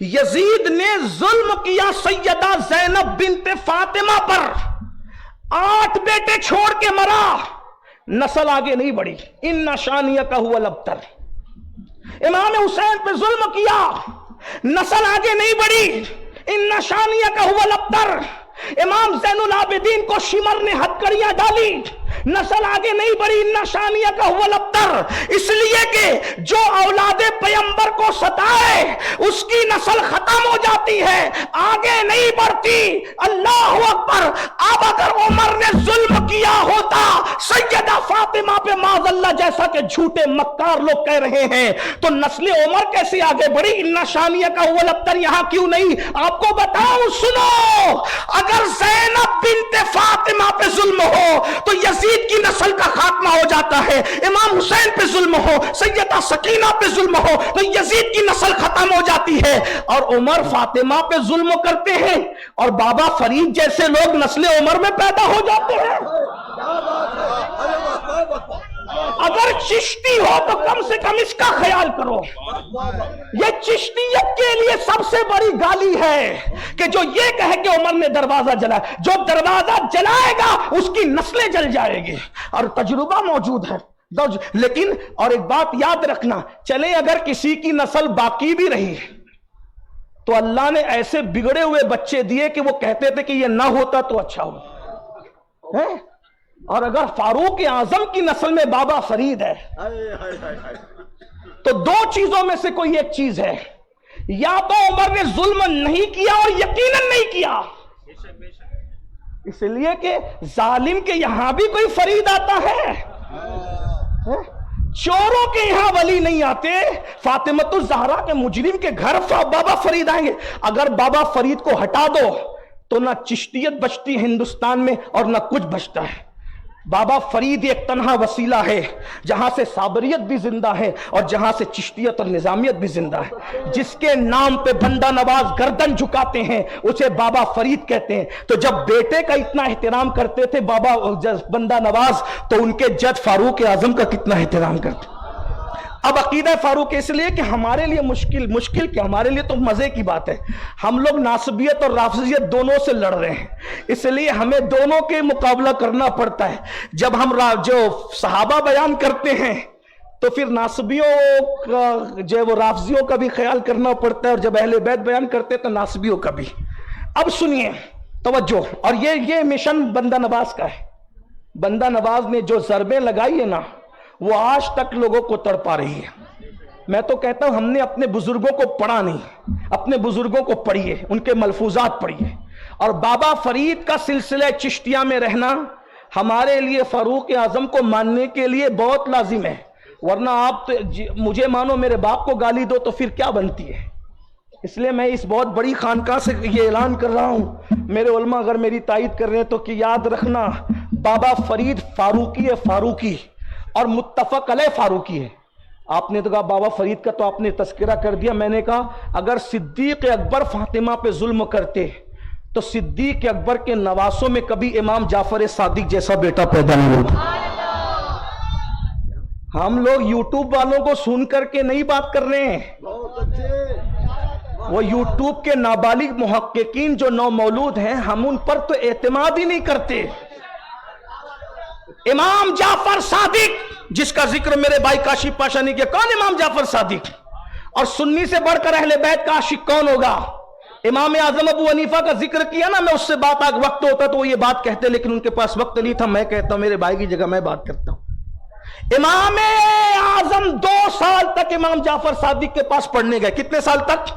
یزید نے ظلم کیا سیدہ زینب بنت فاطمہ پر، 8 بیٹے چھوڑ کے مرا، نسل آگے نہیں بڑھی۔ ان شانئک ھو الابتر، امام حسین پہ ظلم کیا، نسل آگے نہیں بڑھی۔ ان شانئک ھو الابتر، امام زین العابدین کو شمر نے ہتکڑیاں ڈالی، نسل آگے نہیں بڑھی۔ ان شانئک ھو الابتر، اس لیے کہ جو اولاد پیغمبر کو ستائے اس کی نسل ختم ہو جاتی ہے، آگے نہیں بڑھتی۔ اللہ اکبر۔ اب اگر عمر نے ظلم کیا ہوتا سیدہ فاطمہ پہ معاذ اللہ، جیسا کہ جھوٹے مکار لوگ کہہ رہے ہیں، تو نسل عمر کیسے آگے بڑھی؟ ان شانئک ھو الابتر یہاں کیوں نہیں؟ آپ کو بتاؤں، سنو، اگر زینب بنت فاطمہ پہ ظلم ہو تو یزید کی نسل کا خاتمہ ہو جاتا ہے، امام حسین پہ ظلم ہو، سیدہ سکینہ پہ ظلم ہو تو یزید کی نسل ختم ہو جاتی ہے، اور عمر فاطمہ پہ ظلم کرتے ہیں اور بابا فرید جیسے لوگ نسل عمر میں پیدا ہو جاتے ہیں۔ اگر چشتی ہو تو کم سے کم اس کا خیال کرو۔ یہ چشتیت کے لیے سب سے بڑی گالی ہے کہ جو یہ کہے کہ عمر نے دروازہ جلایا، جو دروازہ جلائے گا اس کی نسلیں جل جائے گی، اور تجربہ موجود ہے۔ لیکن اور ایک بات یاد رکھنا، چلے اگر کسی کی نسل باقی بھی رہی تو اللہ نے ایسے بگڑے ہوئے بچے دیے کہ وہ کہتے تھے کہ یہ نہ ہوتا تو اچھا ہو۔ اور اگر فاروق اعظم کی نسل میں بابا فرید ہے تو 2 چیزوں میں سے کوئی ایک چیز ہے، یا تو عمر نے ظلم نہیں کیا اور یقیناً نہیں کیا، اس لیے کہ ظالم کے یہاں بھی کوئی فرید آتا ہے، چوروں کے یہاں ولی نہیں آتے، فاطمۃ الزہرا کے مجرم کے گھر بابا فرید آئیں گے۔ اگر بابا فرید کو ہٹا دو تو نہ چشتیت بچتی ہندوستان میں اور نہ کچھ بچتا ہے۔ بابا فرید ایک تنہا وسیلہ ہے جہاں سے صابریت بھی زندہ ہے اور جہاں سے چشتیت اور نظامیت بھی زندہ ہے۔ جس کے نام پہ بندہ نواز گردن جھکاتے ہیں اسے بابا فرید کہتے ہیں۔ تو جب بیٹے کا اتنا احترام کرتے تھے بابا بندہ نواز، تو ان کے جد فاروق اعظم کا کتنا احترام کرتے۔ اب عقیدہ فاروق اس لیے کہ ہمارے لیے مشکل کہ ہمارے لیے تو مزے کی بات ہے، ہم لوگ ناصبیت اور رافضیت دونوں سے لڑ رہے ہیں، اس لیے ہمیں دونوں کے مقابلہ کرنا پڑتا ہے۔ جب ہم جو صحابہ بیان کرتے ہیں تو پھر ناصبیوں کا جو وہ رافضیوں کا بھی خیال کرنا پڑتا ہے، اور جب اہل بیت بیان کرتے تو ناصبیوں کا بھی۔ اب سنیے توجہ، اور یہ مشن بندہ نواز کا ہے۔ بندہ نواز نے جو ضربیں لگائی ہے نا، وہ آج تک لوگوں کو تڑپا رہی ہے۔ میں تو کہتا ہوں ہم نے اپنے بزرگوں کو پڑھا نہیں، اپنے بزرگوں کو پڑھیے، ان کے ملفوظات پڑھیے۔ اور بابا فرید کا سلسلہ چشتیہ میں رہنا ہمارے لیے فاروق اعظم کو ماننے کے لیے بہت لازم ہے، ورنہ آپ مجھے مانو میرے باپ کو گالی دو تو پھر کیا بنتی ہے۔ اس لیے میں اس بہت بڑی خانقاہ سے یہ اعلان کر رہا ہوں، میرے علماء اگر میری تائید کر رہے ہیں تو کہ یاد رکھنا بابا فرید فاروقی ہے، فاروقی اور متفق علیہ فاروقی ہے۔ آپ نے تو کہا بابا فرید کا تو آپ نے تذکرہ کر دیا، میں نے کہا اگر صدیق اکبر فاطمہ پہ ظلم کرتے تو صدیق اکبر کے نواسوں میں کبھی امام جعفر صادق جیسا بیٹا پیدا نہیں ہوتا۔ ہم لوگ یوٹیوب والوں کو سن کر کے نہیں بات کر رہے ہیں، وہ یوٹیوب کے نابالغ محققین جو نو مولود ہیں ہم ان پر تو اعتماد ہی نہیں کرتے۔ امام جعفر صادق جس کا ذکر میرے بھائی کاشف پاشا نے کیا، کون امام جعفر صادق؟ اور سنی سے بڑھ کر اہل بیت کا عاشق کون ہوگا؟ امام اعظم ابو حنیفہ کا ذکر کیا نا، میں اس سے بات آگ وقت ہوتا تو وہ یہ بات کہتے، لیکن ان کے پاس وقت نہیں تھا، میں کہتا ہوں میرے بھائی کی جگہ میں بات کرتا ہوں۔ امام اعظم 2 سال تک امام جعفر صادق کے پاس پڑھنے گئے، کتنے سال تک؟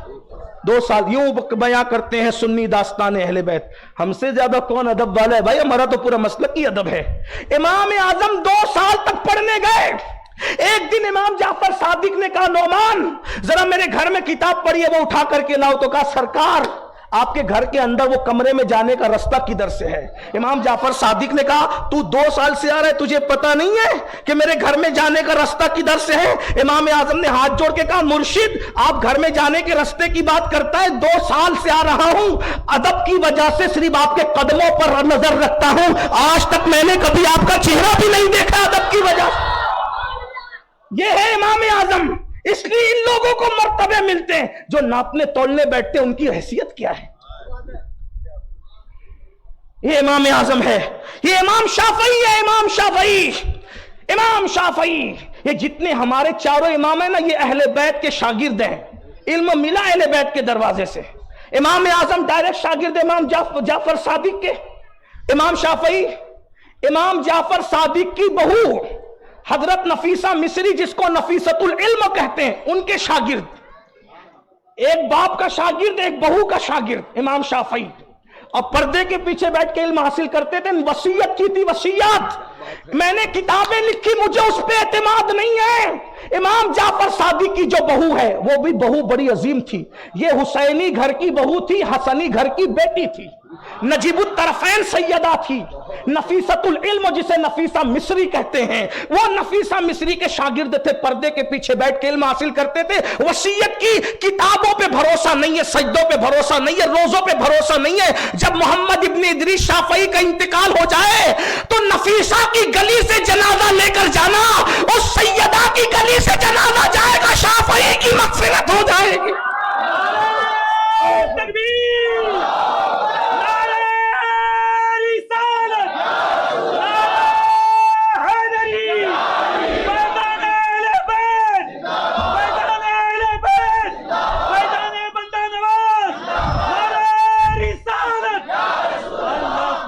2 سال۔ یوں بیان کرتے ہیں سنی داستان اہل بیت، ہم سے زیادہ کون ادب والا ہے بھائی، ہمارا تو پورا مسلک ہی ادب ہے۔ امام اعظم 2 سال تک پڑھنے گئے۔ ایک دن امام جعفر صادق نے کہا نعمان ذرا میرے گھر میں کتاب پڑھی ہے وہ اٹھا کر کے لاؤ، تو کہا سرکار آپ کے گھر کے اندر وہ کمرے میں جانے کا رستہ کدھر سے ہے؟ امام جعفر صادق نے کہا تو 2 سال سے آ رہا ہے، تجھے پتا نہیں ہے کہ میرے گھر میں جانے کا رستہ کدھر سے ہے؟ امام اعظم نے ہاتھ جوڑ کے کہا مرشد آپ گھر میں جانے کے رستے کی بات کرتا ہے، 2 سال سے آ رہا ہوں، ادب کی وجہ سے صرف آپ کے قدموں پر نظر رکھتا ہوں، آج تک میں نے کبھی آپ کا چہرہ بھی نہیں دیکھا ادب کی وجہ سے۔ یہ ہے امام اعظم، اس لیے ان لوگوں کو مرتبے ملتے ہیں جو ناپنے تولنے بیٹھتے ہیں، ان کی حیثیت کیا ہے؟ یہ امام اعظم ہے، یہ امام شافعی ہے، امام شافعی، امام شافعی۔ یہ جتنے ہمارے چاروں امام ہیں نا یہ اہل بیت کے شاگرد ہیں، علم ملا اہل بیت کے دروازے سے۔ امام اعظم ڈائریکٹ شاگرد امام جعفر صادق کے۔ امام شافعی امام جعفر صادق کی بہو حضرت نفیسہ مصری جس کو نفیسۃ العلم کہتے ہیں ان کے شاگرد، ایک باپ کا شاگرد ایک بہو کا شاگرد امام شافعی، اور پردے کے پیچھے بیٹھ کے علم حاصل کرتے تھے۔ وصیت کی تھی، وصیت میں نے کتابیں لکھی، مجھے اس پہ اعتماد نہیں ہے۔ امام جعفر صادق کی جو بہو ہے وہ بھی بہو بڑی عظیم تھی، یہ حسینی گھر کی بہو تھی، حسنی گھر کی بیٹی تھی، نجیب الطرفین سیدہ تھی، نفیسۃ العلم جسے نفیسہ مصری کہتے ہیں، وہ نفیسہ مصری کے شاگرد تھے، پردے کے پیچھے بیٹھ کے علم حاصل کرتے تھے۔ وصیت کی، کتابوں پہ بھروسہ نہیں ہے، سجدوں پہ بھروسہ نہیں ہے، روزوں پہ بھروسہ نہیں ہے۔ جب محمد ابن ادریس شافعی کا انتقال ہو جائے تو نفیسہ کی گلی سے جنازہ لے کر جانا، اس سیدہ کی گلی سے جنازہ جائے گا، شافعی کی مغفرت ہو جائے گی۔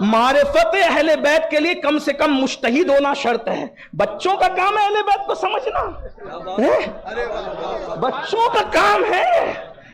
معرفت اہل بیت کے لیے کم سے کم مجتہد ہونا شرط ہے۔ بچوں کا کام ہے اہل بیت کو سمجھنا، بچوں کا کام ہے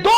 2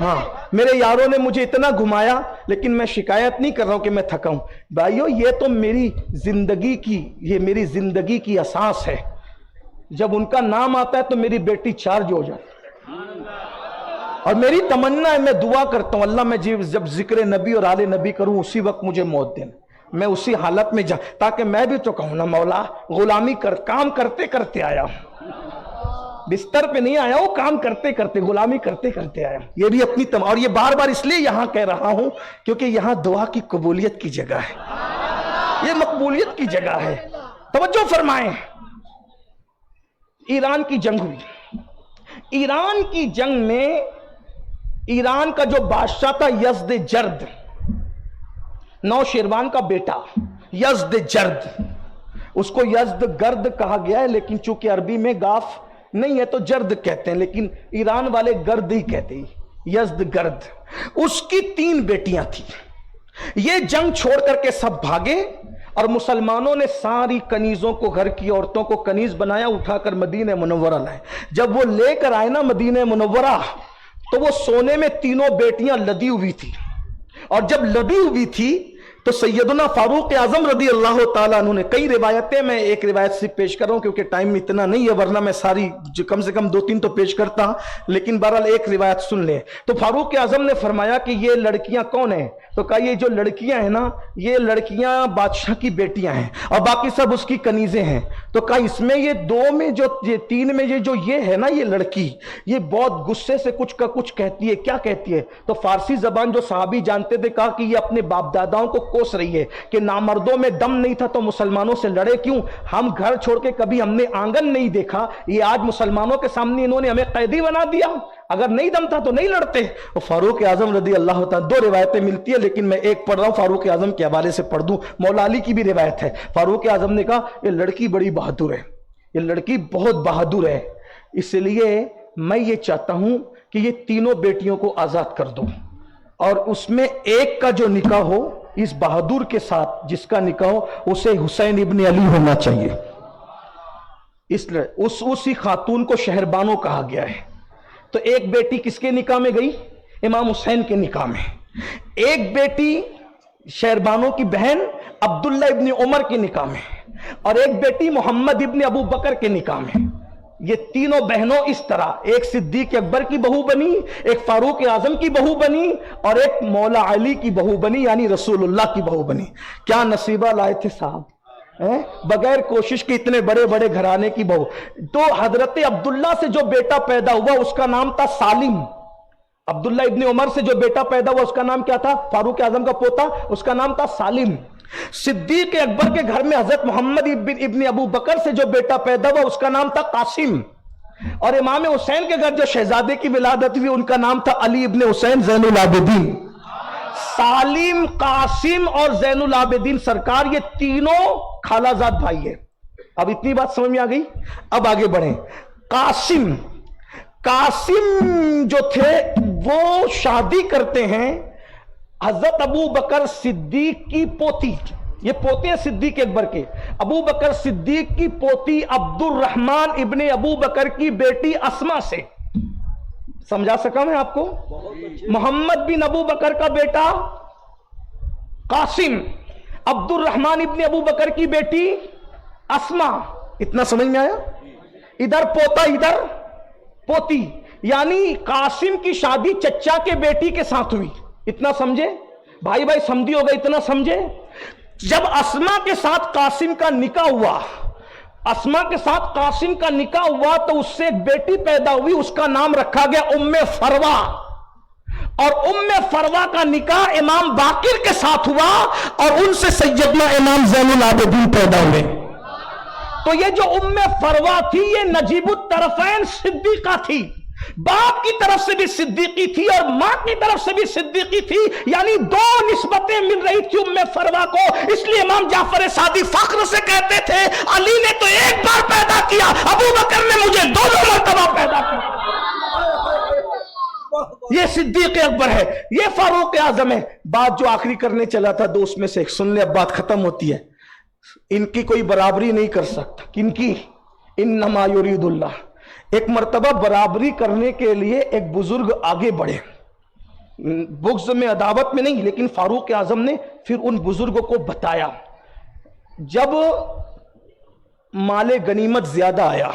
ہاں میرے یاروں نے مجھے اتنا گھمایا لیکن میں شکایت نہیں کر رہا ہوں کہ میں تھکا ہوں بھائیو، یہ تو میری زندگی کی اساس ہے. جب ان کا نام آتا ہے تو میری بیٹی چارج ہو جاتی اور میری تمنا ہے، میں دعا کرتا ہوں اللہ میں جب ذکر نبی اور آل نبی کروں اسی وقت مجھے موت دینا، میں اسی حالت میں تاکہ میں بھی تو کہوں نا مولا غلامی کام کرتے کرتے آیا ہوں، بستر پہ نہیں آیا ہوں، کام کرتے کرتے غلامی کرتے کرتے آیا ہوں. یہ بھی اپنی اور یہ بار بار اس لیے یہاں کہہ رہا ہوں کیونکہ یہاں دعا کی قبولیت کی جگہ ہے، یہ مقبولیت کی جگہ ہے. توجہ فرمائیں. ایران کی جنگ ہوئی. ایران کی جنگ میں ایران کا جو بادشاہ تھا یزدجرد، نوشیروان کا بیٹا یزدجرد، اس کو یزدگرد کہا گیا ہے لیکن چونکہ عربی میں گاف نہیں ہے تو جرد کہتے ہیں، لیکن ایران والے گرد ہی کہتے ہیں، یزدگرد. اس کی 3 بیٹیاں تھیں. یہ جنگ چھوڑ کر کے سب بھاگے اور مسلمانوں نے ساری کنیزوں کو، گھر کی عورتوں کو کنیز بنایا، اٹھا کر مدینہ منورہ لائے. جب وہ لے کر آئے نا مدینہ منورہ تو وہ سونے میں 3 بیٹیاں لدی ہوئی تھی، اور جب لدی ہوئی تھی تو سیدنا فاروق اعظم رضی اللہ تعالیٰ عنہ نے، کئی روایتیں، میں ایک روایت سے پیش کر رہا ہوں کیونکہ ٹائم اتنا نہیں ہے ورنہ میں ساری کم سے کم 2-3 تو پیش کرتا، لیکن بہرحال ایک روایت سن لیں. تو فاروق اعظم نے فرمایا کہ یہ لڑکیاں کون ہیں؟ تو کہا یہ جو لڑکیاں ہیں نا یہ لڑکیاں بادشاہ کی بیٹیاں ہیں اور باقی سب اس کی کنیزیں ہیں. تو کہا اس میں یہ 2 میں جو یہ 3 میں یہ ہے نا یہ لڑکی یہ بہت غصے سے کچھ کا کچھ کہتی ہے. کیا کہتی ہے؟ تو فارسی زبان جو صحابی جانتے تھے کہا کہ یہ اپنے باپ داداؤں کو کوس رہی ہے کہ نامردوں میں دم نہیں تھا تو مسلمانوں سے لڑے کیوں؟ ہم گھر چھوڑ کے کبھی ہم نے آنگن نہیں دیکھا، یہ آج مسلمانوں کے سامنے انہوں نے ہمیں قیدی بنا دیا، اگر نہیں دم تھا تو نہیں لڑتے. اور فاروق اعظم رضی اللہ تعالیٰ، 2 روایتیں ملتی ہیں لیکن میں ایک پڑھ رہا ہوں، فاروق اعظم کے حوالے سے پڑھ دوں. مولا علی کی بھی روایت ہے. فاروق اعظم نے کہا یہ لڑکی بڑی بہادر ہے، یہ لڑکی بہت بہادر ہے، اس لیے میں یہ چاہتا ہوں کہ یہ 3 بیٹیوں کو آزاد کر دو اور اس میں ایک کا جو نکاح ہو اس بہادر کے ساتھ، جس کا نکاح ہو اسے حسین ابن علی ہونا چاہیے. اسی خاتون کو شہربانو کہا گیا ہے. تو ایک بیٹی کس کے نکاح میں گئی؟ امام حسین کے نکاح میں. ایک بیٹی شہربانو کی بہن عبداللہ ابن عمر کے نکاح میں، اور ایک بیٹی محمد ابن ابو بکر کے نکاح میں. یہ 3 بہنوں اس طرح، ایک صدیق اکبر کی بہو بنی، ایک فاروق اعظم کی بہو بنی، اور ایک مولا علی کی بہو بنی، یعنی رسول اللہ کی بہو بنی. کیا نصیبہ لائے تھے صاحب، بغیر کوشش کے اتنے بڑے بڑے گھرانے کی بہو. تو حضرت عبداللہ سے جو بیٹا پیدا ہوا اس کا نام تھا سالم. عبداللہ ابن عمر سے جو بیٹا پیدا ہوا اس کا نام کیا تھا؟ فاروق اعظم کا پوتا، اس کا نام تھا سالم. صدیق اکبر کے گھر میں حضرت محمد ابن ابو بکر سے جو بیٹا پیدا ہوا اس کا نام تھا قاسم. اور امام حسین کے گھر جو شہزادے کی ولادت ہوئی ان کا نام تھا علی ابن حسین زین العابدین. سالم، قاسم اور زین العابدین سرکار، یہ 3 خالہ زاد بھائی ہیں. اب اتنی بات سمجھ میں آ گئی. اب آگے بڑھیں. قاسم جو تھے وہ شادی کرتے ہیں حضرت ابو بکر صدیق کی پوتی، یہ پوتے ہیں صدیق اکبر کے، ابو بکر صدیق کی پوتی عبد الرحمن ابن ابو بکر کی بیٹی اسما سے. سمجھا سکا میں آپ کو؟ محمد بن ابو بکر کا بیٹا قاسم، عبد الرحمن ابن ابو بکر کی بیٹی اسما. اتنا سمجھ میں آیا؟ ادھر پوتا ادھر پوتی، یعنی قاسم کی شادی چچا کے بیٹی کے ساتھ ہوئی. اتنا سمجھے بھائی؟ سمجھی ہوگا. اتنا سمجھے؟ جب اسما کے ساتھ قاسم کا نکاح ہوا، اسما کے ساتھ قاسم کا نکاح ہوا تو اس سے ایک بیٹی پیدا ہوئی، اس کا نام رکھا گیا ام فروا. اور ام فروا کا نکاح امام باقر کے ساتھ ہوا اور ان سے سیدنا امام زین العابدین پیدا ہوئے. تو یہ جو ام فروا تھی یہ نجیب الطرفین صدیقہ تھی، باپ کی طرف سے بھی صدیقی تھی اور ماں کی طرف سے بھی صدیقی تھی، یعنی 2 نسبتیں مل رہی تھی ام فروا کو. اس لیے امام جعفر صادق فخر سے کہتے تھے علی نے تو ایک بار پیدا کیا، ابو بکر نے مجھے 2 مرتبہ پیدا کیا. یہ صدیق اکبر ہے، یہ فاروق اعظم ہے. بات جو آخری کرنے چلا تھا 2 میں سے ایک سن لے، اب بات ختم ہوتی ہے. ان کی کوئی برابری نہیں کر سکتا. کن کی؟ انما یرید اللہ. ایک مرتبہ برابری کرنے کے لیے ایک بزرگ آگے بڑھے. بغض میں عداوت میں نہیں، لیکن فاروق اعظم نے پھر ان بزرگوں کو بتایا. جب مال غنیمت زیادہ آیا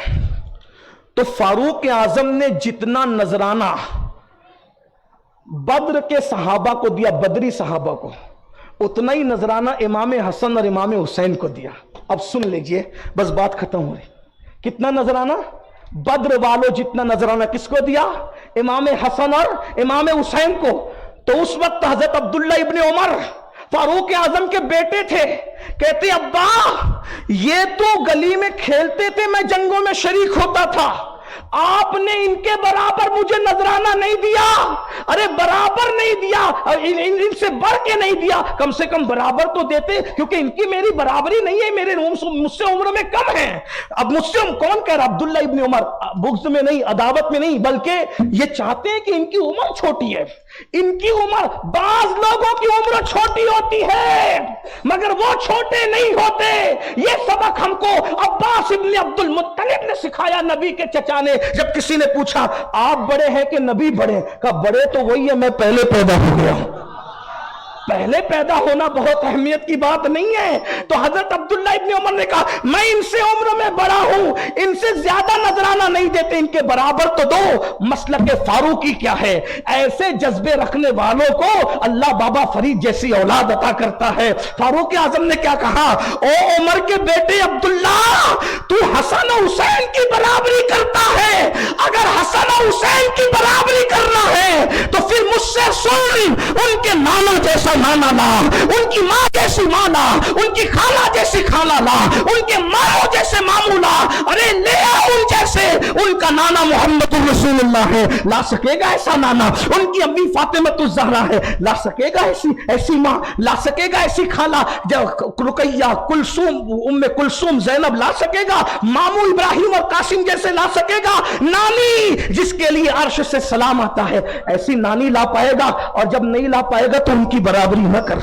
تو فاروق اعظم نے جتنا نذرانہ بدر کے صحابہ کو دیا، بدری صحابہ کو، اتنا ہی نذرانہ امام حسن اور امام حسین کو دیا. اب سن لیجئے، بس بات ختم ہو رہی. کتنا نذرانہ؟ بدر والوں جتنا نذرانہ کس کو دیا؟ امام حسن اور امام حسین کو. تو اس وقت حضرت عبداللہ ابن عمر فاروق اعظم کے بیٹے تھے، کہتے ابا یہ تو گلی میں کھیلتے تھے، میں جنگوں میں شریک ہوتا تھا، آپ نے ان کے برابر مجھے نذرانہ نہیں دیا. ارے برابر نہیں دیا، ان سے بڑھ کے نہیں دیا، کم سے کم برابر تو دیتے، کیونکہ ان کی میری برابری نہیں ہے، میرے مجھ سے عمر میں کم ہیں. اب مجھ سے کون کہہ رہا؟ عبداللہ ابن عمر. بغض میں نہیں، عداوت میں نہیں، بلکہ یہ چاہتے ہیں کہ ان کی عمر چھوٹی ہے. ان کی عمر، بعض لوگوں کی عمر چھوٹی ہوتی ہے مگر وہ چھوٹے نہیں ہوتے. یہ سبق ہم کو عباس ابن عبد المطلب نے سکھایا، نبی کے چچا نے. جب کسی نے پوچھا آپ بڑے ہیں کہ نبی بڑے؟ کہا بڑے تو وہی ہے، میں پہلے پیدا ہو گیا ہوں. پہلے پیدا ہونا بہت اہمیت کی بات نہیں ہے. تو حضرت عبداللہ ابن عمر نے کہا میں ان سے عمر میں بڑا ہوں، ان سے زیادہ نذرانہ نہیں دیتے، ان کے برابر تو دو. مسلک فاروقی کیا ہے؟ ایسے جذبے رکھنے والوں کو اللہ بابا فرید جیسی اولاد عطا کرتا ہے. فاروق اعظم نے کیا کہا؟ او عمر کے بیٹے عبداللہ، تو حسن و حسین کی برابری کرتا ہے. اگر حسن و حسین کی برابری کرنا ہے تو پھر مجھ سے سن، ان کے نانا جیسا نانا لا، ان کی ماں جیسی ماں لا، ان کی خالہ جیسی خالہ لا، ان کے ماموں جیسے ماموں لا. ارے لے آؤ ان جیسے. ان کا نانا محمد رسول اللہ ہے، لا سکے گا ایسا نانا. ان کی امی فاطمۃ الزہرا ہے، لا سکے گا ایسی ماں، لا سکے گا ایسی خالہ. رقیہ، کلثوم، ام کلثوم، زینب لا سکے گا. ماموں ابراہیم اور قاسم جیسے لا سکے گا. نانی جس کے لیے عرش سے سلام آتا ہے، ایسی نانی لا پائے گا. اور جب نہیں لا پائے گا تو ان کی برابری نہ کر.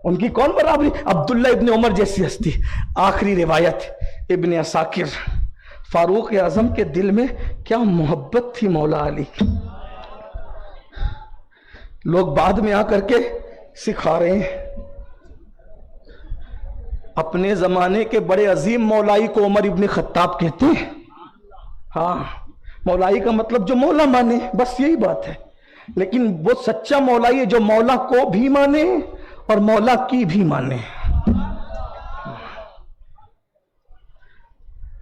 ان کی کون برابری؟ عبداللہ ابن عمر جیسی ہستی. آخری روایت ابن عساکر. فاروق اعظم کے دل میں کیا محبت تھی مولا علی. لوگ بعد میں آ کر کے سکھا رہے ہیں. اپنے زمانے کے بڑے عظیم مولائی کو عمر ابن خطاب کہتے ہیں. ہاں، مولائی کا مطلب جو مولا مانے، بس یہی بات ہے. لیکن وہ سچا مولائی ہے جو مولا کو بھی مانے اور مولا کی بھی مانے.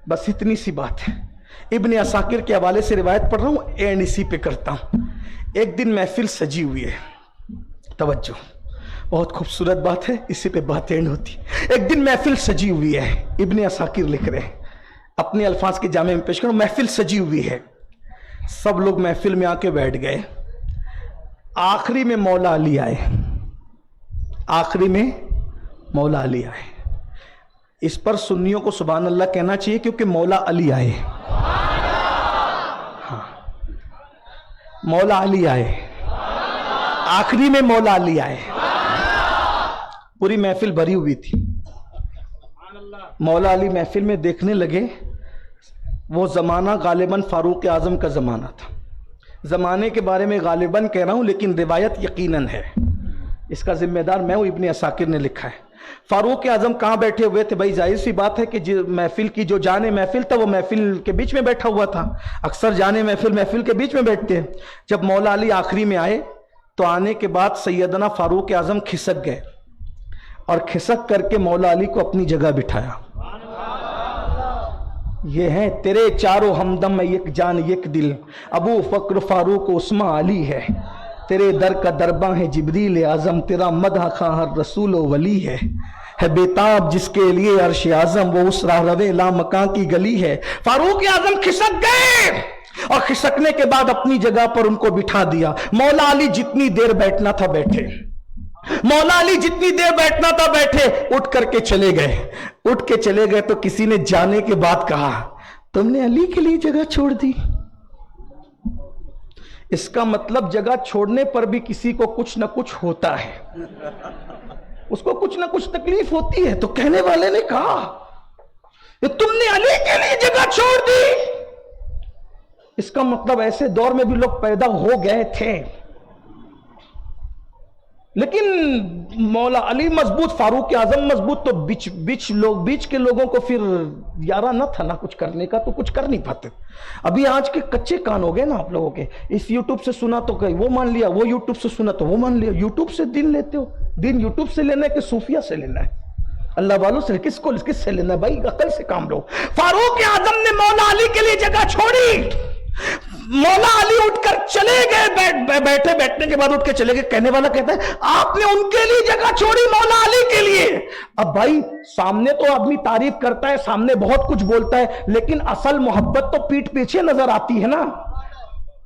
بس اتنی سی بات ہے. ابن عساکر کے حوالے سے روایت پڑھ رہا ہوں، اینڈ اسی پہ کرتا ہوں. ایک دن محفل سجی ہوئی ہے. توجہ، بہت خوبصورت بات ہے، اسی پہ بات اینڈ ہوتی. ایک دن محفل سجی ہوئی ہے. ابن عساکر لکھ رہے ہیں، اپنے الفاظ کے جامع میں پیش کروں. محفل سجی ہوئی ہے، سب لوگ محفل میں آ کے بیٹھ گئے. آخری میں مولا علی آئے. آخری میں مولا علی آئے. اس پر سنیوں کو سبحان اللہ کہنا چاہیے، کیونکہ مولا علی آئے. ہاں، مولا علی آئے. آخری میں مولا علی آئے. پوری محفل بھری ہوئی تھی. مولا علی محفل میں دیکھنے لگے. وہ زمانہ غالباً فاروق اعظم کا زمانہ تھا. زمانے کے بارے میں غالباً کہہ رہا ہوں، لیکن روایت یقیناً ہے. اس کا ذمہ دار میں ہوں، ابن عساکر نے لکھا ہے. فاروق اعظم کہاں بیٹھے ہوئے تھے؟ بھائی ظاہر سی بات ہے کہ محفل کی جو جانے محفل تھا وہ محفل کے بیچ میں بیٹھا ہوا تھا. اکثر جانے محفل کے بیچ میں بیٹھتے ہیں. جب مولا علی آخری میں آئے تو آنے کے بعد سیدنا فاروق اعظم کھسک گئے اور کھسک کر کے مولا علی کو اپنی جگہ بٹھایا. یہ ہیں تیرے چاروں ہمدم ایک جان ایک دل، ابو فکر فاروق عثمان علی ہے. تیرے در کا درباں ہے جبریل اعظم، تیرا مدح خواہ ہر رسول و ولی ہے بیتاب جس کے لیے عرش اعظم، وہ اس راہ روے لا مکان کی گلی ہے. فاروق اعظم کھسک گئے اور کھسکنے کے بعد اپنی جگہ پر ان کو بٹھا دیا. مولا علی جتنی دیر بیٹھنا تھا بیٹھے. مولا علی جتنی دیر بیٹھنا تھا بیٹھے. اٹھ کر کے چلے گئے. اٹھ کے چلے گئے تو کسی نے جانے کے بعد کہا تم نے علی کے لیے جگہ چھوڑ دی. اس کا مطلب جگہ چھوڑنے پر بھی کسی کو کچھ نہ کچھ ہوتا ہے، اس کو کچھ نہ کچھ تکلیف ہوتی ہے. تو کہنے والے نے کہا کہ تم نے علی کے لیے جگہ چھوڑ دی. اس کا مطلب ایسے دور میں بھی لوگ پیدا ہو گئے تھے لیکن مولا علی مضبوط، فاروق اعظم مضبوط، تو بیچ کے لوگوں کو پھر یارہ نہ تھا نا کچھ کرنے کا، تو کچھ کر نہیں پاتے. ابھی آج کے کچے کان ہو گئے نا آپ لوگوں کے. اس یوٹیوب سے سنا تو کہیں وہ مان لیا، وہ یوٹیوب سے سنا تو وہ مان لیا. یوٹیوب سے دین لیتے ہو؟ دین یوٹیوب سے لینا ہے کہ صوفیہ سے لینا ہے؟ اللہ والوں سے کس سے لینا ہے بھائی؟ عقل سے کام لو. فاروق اعظم نے مولا علی کے لیے جگہ چھوڑی. مولا علی اٹھ کر چلے گئے، بیٹھنے کے بعد اٹھ کے چلے گئے. کہنے والا کہتا ہے آپ نے ان کے لیے جگہ چھوڑی مولا علی کے لیے. اب بھائی سامنے تو آدمی تعریف کرتا ہے، سامنے بہت کچھ بولتا ہے، لیکن اصل محبت تو پیٹھ پیچھے نظر آتی ہے نا.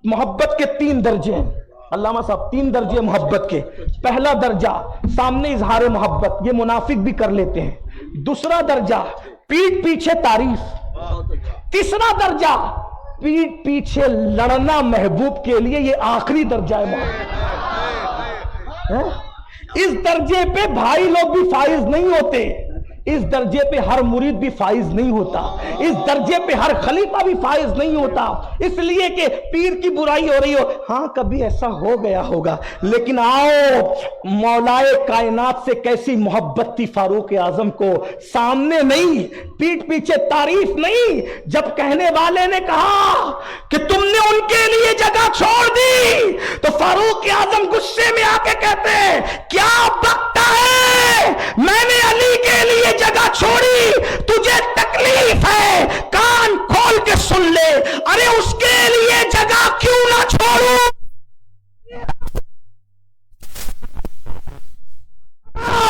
محبت کے 3 درجے ہیں علامہ صاحب، 3 درجے محبت کے. پہلا درجہ سامنے اظہار محبت، یہ منافق بھی کر لیتے ہیں. دوسرا درجہ پیٹھ پیچھے تعریف. تیسرا درجہ پیٹھ پیچھے لڑنا محبوب کے لیے، یہ آخری درجہ ہے محبت. اس درجے پہ بھائی لوگ بھی فائز نہیں ہوتے، اس درجے پہ ہر مرید بھی فائز نہیں ہوتا، اس درجے پہ ہر خلیفہ بھی فائز نہیں ہوتا. اس لیے کہ پیر کی برائی ہو رہی ہو، ہاں کبھی ایسا ہو گیا ہوگا، لیکن آؤ مولائے کائنات سے کیسی محبت تھی فاروق اعظم کو. سامنے نہیں، پیٹھ پیچھے تعریف نہیں. جب کہنے والے نے کہا کہ تم نے ان کے لیے جگہ چھوڑ دی، تو فاروق اعظم غصے میں آ کے کہتے ہیں کیا بکتا ہے، میں نے علی کے لیے جگہ چھوڑی، تجھے تکلیف ہے، کان کھول کے سن لے. ارے اس کے لیے جگہ کیوں نہ چھوڑوں؟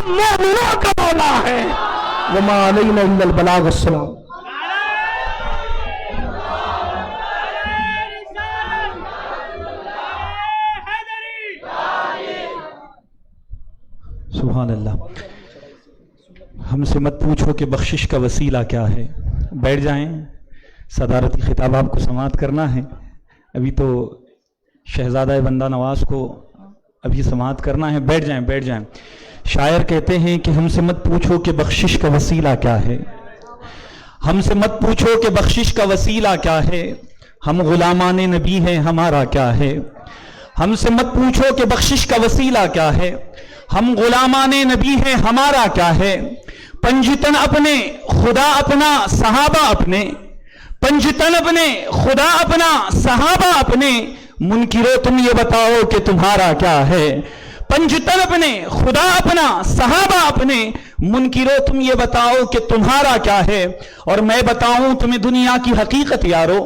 مومنوں کا مولا ہے. وما علینا الا البلاغ. السلام. سبحان اللہ. ہم سے مت پوچھو کہ بخشش کا وسیلہ کیا ہے. بیٹھ جائیں، صدارتی خطاب آپ کو سماعت کرنا ہے. ابھی تو شہزادہ بندہ نواز کو ابھی سماعت کرنا ہے. بیٹھ جائیں. شاعر کہتے ہیں کہ ہم سے مت پوچھو کہ بخشش کا وسیلہ کیا ہے، ہم سے مت پوچھو کہ بخشش کا وسیلہ کیا ہے، ہم غلامان نبی ہیں ہمارا کیا ہے. ہم سے مت پوچھو کہ بخشش کا وسیلہ کیا ہے، ہم غلامان نبی ہیں ہمارا کیا ہے. پنجتن اپنے خدا اپنا صحابہ اپنے، پنجتن اپنے خدا اپنا صحابہ اپنے، منکرو تم یہ بتاؤ کہ تمہارا کیا ہے. پنجتن اپنے خدا اپنا صحابہ اپنے، منکرو تم یہ بتاؤ کہ تمہارا کیا ہے. اور میں بتاؤں تمہیں دنیا کی حقیقت یارو،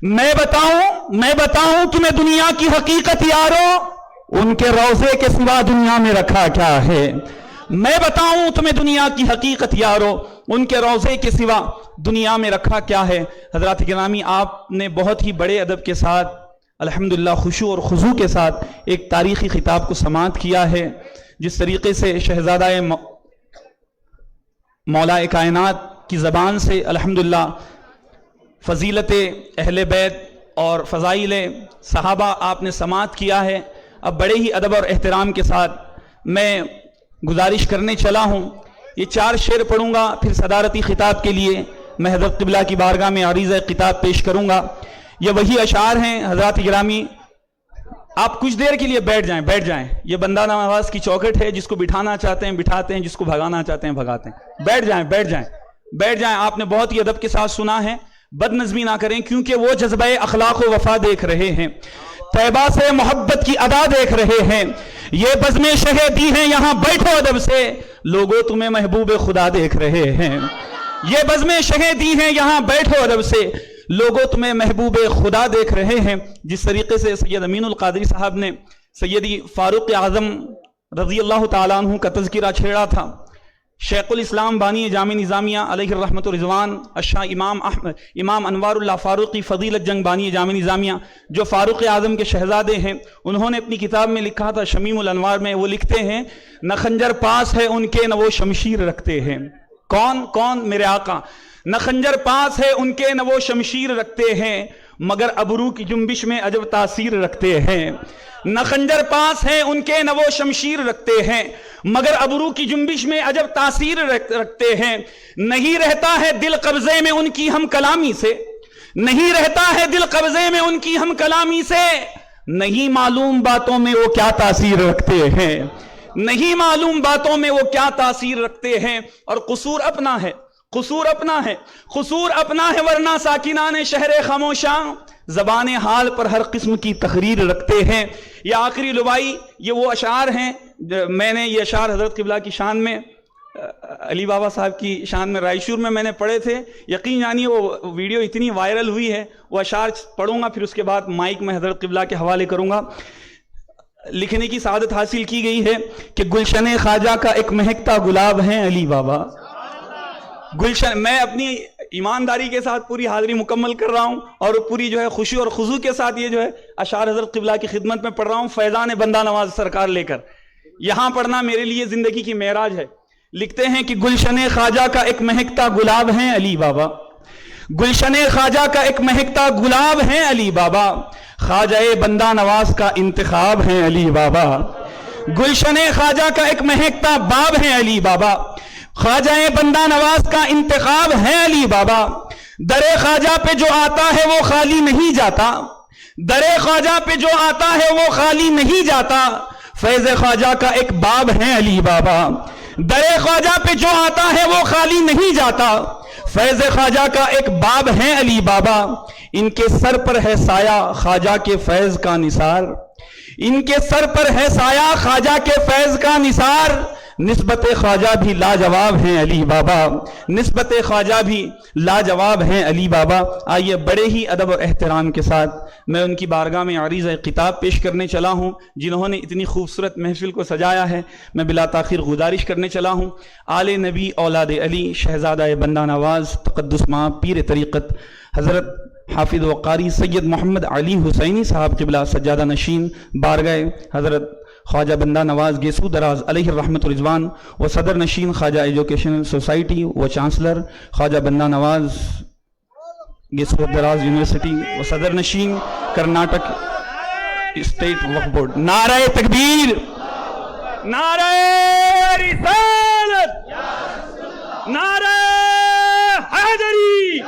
میں بتاؤں تمہیں دنیا کی حقیقت یارو، ان کے روضے کے سوا دنیا میں رکھا کیا ہے. میں بتاؤں تمہیں دنیا کی حقیقت یارو، ان کے روضے کے سوا دنیا میں رکھا کیا ہے. حضرات گرامی، آپ نے بہت ہی بڑے ادب کے ساتھ الحمدللہ خشوع اور خضوع کے ساتھ ایک تاریخی خطاب کو سماعت کیا ہے. جس طریقے سے شہزادہ مولا کائنات کی زبان سے الحمدللہ فضیلت اہل بیت اور فضائل صحابہ آپ نے سماعت کیا ہے. اب بڑے ہی ادب اور احترام کے ساتھ میں گزارش کرنے چلا ہوں. یہ 4 شعر پڑھوں گا، پھر صدارتی خطاب کے لیے میں حضرت قبلہ کی بارگاہ میں عریضہ خطاب پیش کروں گا. یہ وہی اشعار ہیں. حضرات گرامی، آپ کچھ دیر کے لیے بیٹھ جائیں. یہ بندہ نواز کی چوکھٹ ہے، جس کو بٹھانا چاہتے ہیں بٹھاتے ہیں، جس کو بھگانا چاہتے ہیں بھگاتے ہیں. بیٹھ جائیں. آپ نے بہت ہی ادب کے ساتھ سنا ہے. بد نظمی نہ کریں، کیونکہ وہ جذبہ اخلاق و وفا دیکھ رہے ہیں، طیبہ سے محبت کی ادا دیکھ رہے ہیں. یہ بزم شہیدی ہیں، یہاں بیٹھو ادب سے، لوگوں تمہیں محبوب خدا دیکھ رہے ہیں. یہ بزم شہیدی ہیں، یہاں بیٹھو ادب سے، لوگوں تمہیں محبوب خدا دیکھ رہے ہیں. جس طریقے سے سید امین القادری صاحب نے سیدی فاروق اعظم رضی اللہ تعالیٰ عنہ کا تذکرہ چھیڑا تھا، شیخ الاسلام بانی جامع نظامیہ علیہ الرحمت رضوان الشاہ امام انوار اللہ فاروقی فضیلت جنگ بانی جامع نظامیہ، جو فاروق اعظم کے شہزادے ہیں، انہوں نے اپنی کتاب میں لکھا تھا شمیم الانوار میں، وہ لکھتے ہیں نہ خنجر پاس ہے ان کے نہ وہ شمشیر رکھتے ہیں. کون میرے آقا. نہ خنجر پاس ہے ان کے نہ وہ شمشیر رکھتے ہیں، مگر ابرو کی جنبش میں عجب تاثیر رکھتے ہیں. نہ خنجر پاس ہے ان کے نہ وہ شمشیر رکھتے ہیں، مگر ابرو کی جنبش میں عجب تاثیر رکھتے ہیں. نہیں رہتا ہے دل قبضے میں ان کی ہم کلامی سے، نہیں رہتا ہے دل قبضے میں ان کی ہم کلامی سے، نہیں معلوم باتوں میں وہ کیا تاثیر رکھتے ہیں. نہیں معلوم باتوں میں وہ کیا تاثیر رکھتے ہیں، اور قصور اپنا ہے، قصور اپنا ہے، قصور اپنا ہے، ورنہ ساکنان شہر خاموشاں زبان حال پر ہر قسم کی تقریر رکھتے ہیں۔ یہ آخری لبائی، یہ وہ اشعار ہیں، میں نے یہ اشعار حضرت قبلہ کی شان میں، علی بابا صاحب کی شان میں رائشور میں میں نے پڑھے تھے۔ یقین جانیے وہ ویڈیو اتنی وائرل ہوئی ہے، وہ اشعار پڑھوں گا، پھر اس کے بعد مائک میں حضرت قبلہ کے حوالے کروں گا۔ لکھنے کی سعادت حاصل کی گئی ہے کہ گلشن خواجہ کا ایک مہکتا گلاب ہے علی بابا۔ گلشن، میں اپنی ایمانداری کے ساتھ پوری حاضری مکمل کر رہا ہوں اور پوری جو ہے خوشی اور خضوع کے ساتھ یہ جو ہے اشعار حضرت قبلہ کی خدمت میں پڑھ رہا ہوں، فیضان بندہ نواز سرکار لے کر۔ یہاں پڑھنا میرے لیے زندگی کی معراج ہے۔ لکھتے ہیں کہ گلشن خواجہ کا ایک مہکتا گلاب ہے علی بابا، گلشن خواجہ کا ایک مہکتا گلاب ہے علی بابا، خواجہ بندہ نواز کا انتخاب ہے علی بابا۔ گلشن خواجہ کا ایک مہکتا باب ہے علی بابا، خواجہ بندہ نواز کا انتخاب ہے علی بابا۔ در خواجہ پہ جو آتا ہے وہ خالی نہیں جاتا، در خواجہ پہ جو آتا ہے وہ خالی نہیں جاتا، فیض خواجہ کا ایک باب ہے علی بابا۔ در خواجہ پہ جو آتا ہے وہ خالی نہیں جاتا، فیض خواجہ کا ایک باب ہے علی بابا۔ ان کے سر پر ہے سایہ خواجہ کے فیض کا نثار، ان کے سر پر ہے سایہ خواجہ کے فیض کا نثار، نسبت خواجہ بھی لاجواب ہیں علی بابا، نسبت خواجہ بھی لاجواب ہیں علی بابا۔ آئیے بڑے ہی ادب اور احترام کے ساتھ میں ان کی بارگاہ میں عریض خطاب پیش کرنے چلا ہوں، جنہوں نے اتنی خوبصورت محفل کو سجایا ہے۔ میں بلا تاخیر گزارش کرنے چلا ہوں، آل نبی اولاد علی شہزادہ بندہ نواز تقدس ماں پیر طریقت حضرت حافظ و قاری سید محمد علی حسینی صاحب قبلہ سجادہ نشین بارگاہ حضرت خواجہ بندہ نواز گیسو دراز علیہ الرحمت رضوان و صدر نشین خواجہ ایجوکیشنل سوسائٹی و چانسلر خواجہ بندہ نواز گیسو دراز یونیورسٹی و صدر نشین کرناٹک اسٹیٹ وقف بورڈ۔ نعرہ تکبیر، نعرہ رسالت، نعرہ حیدری۔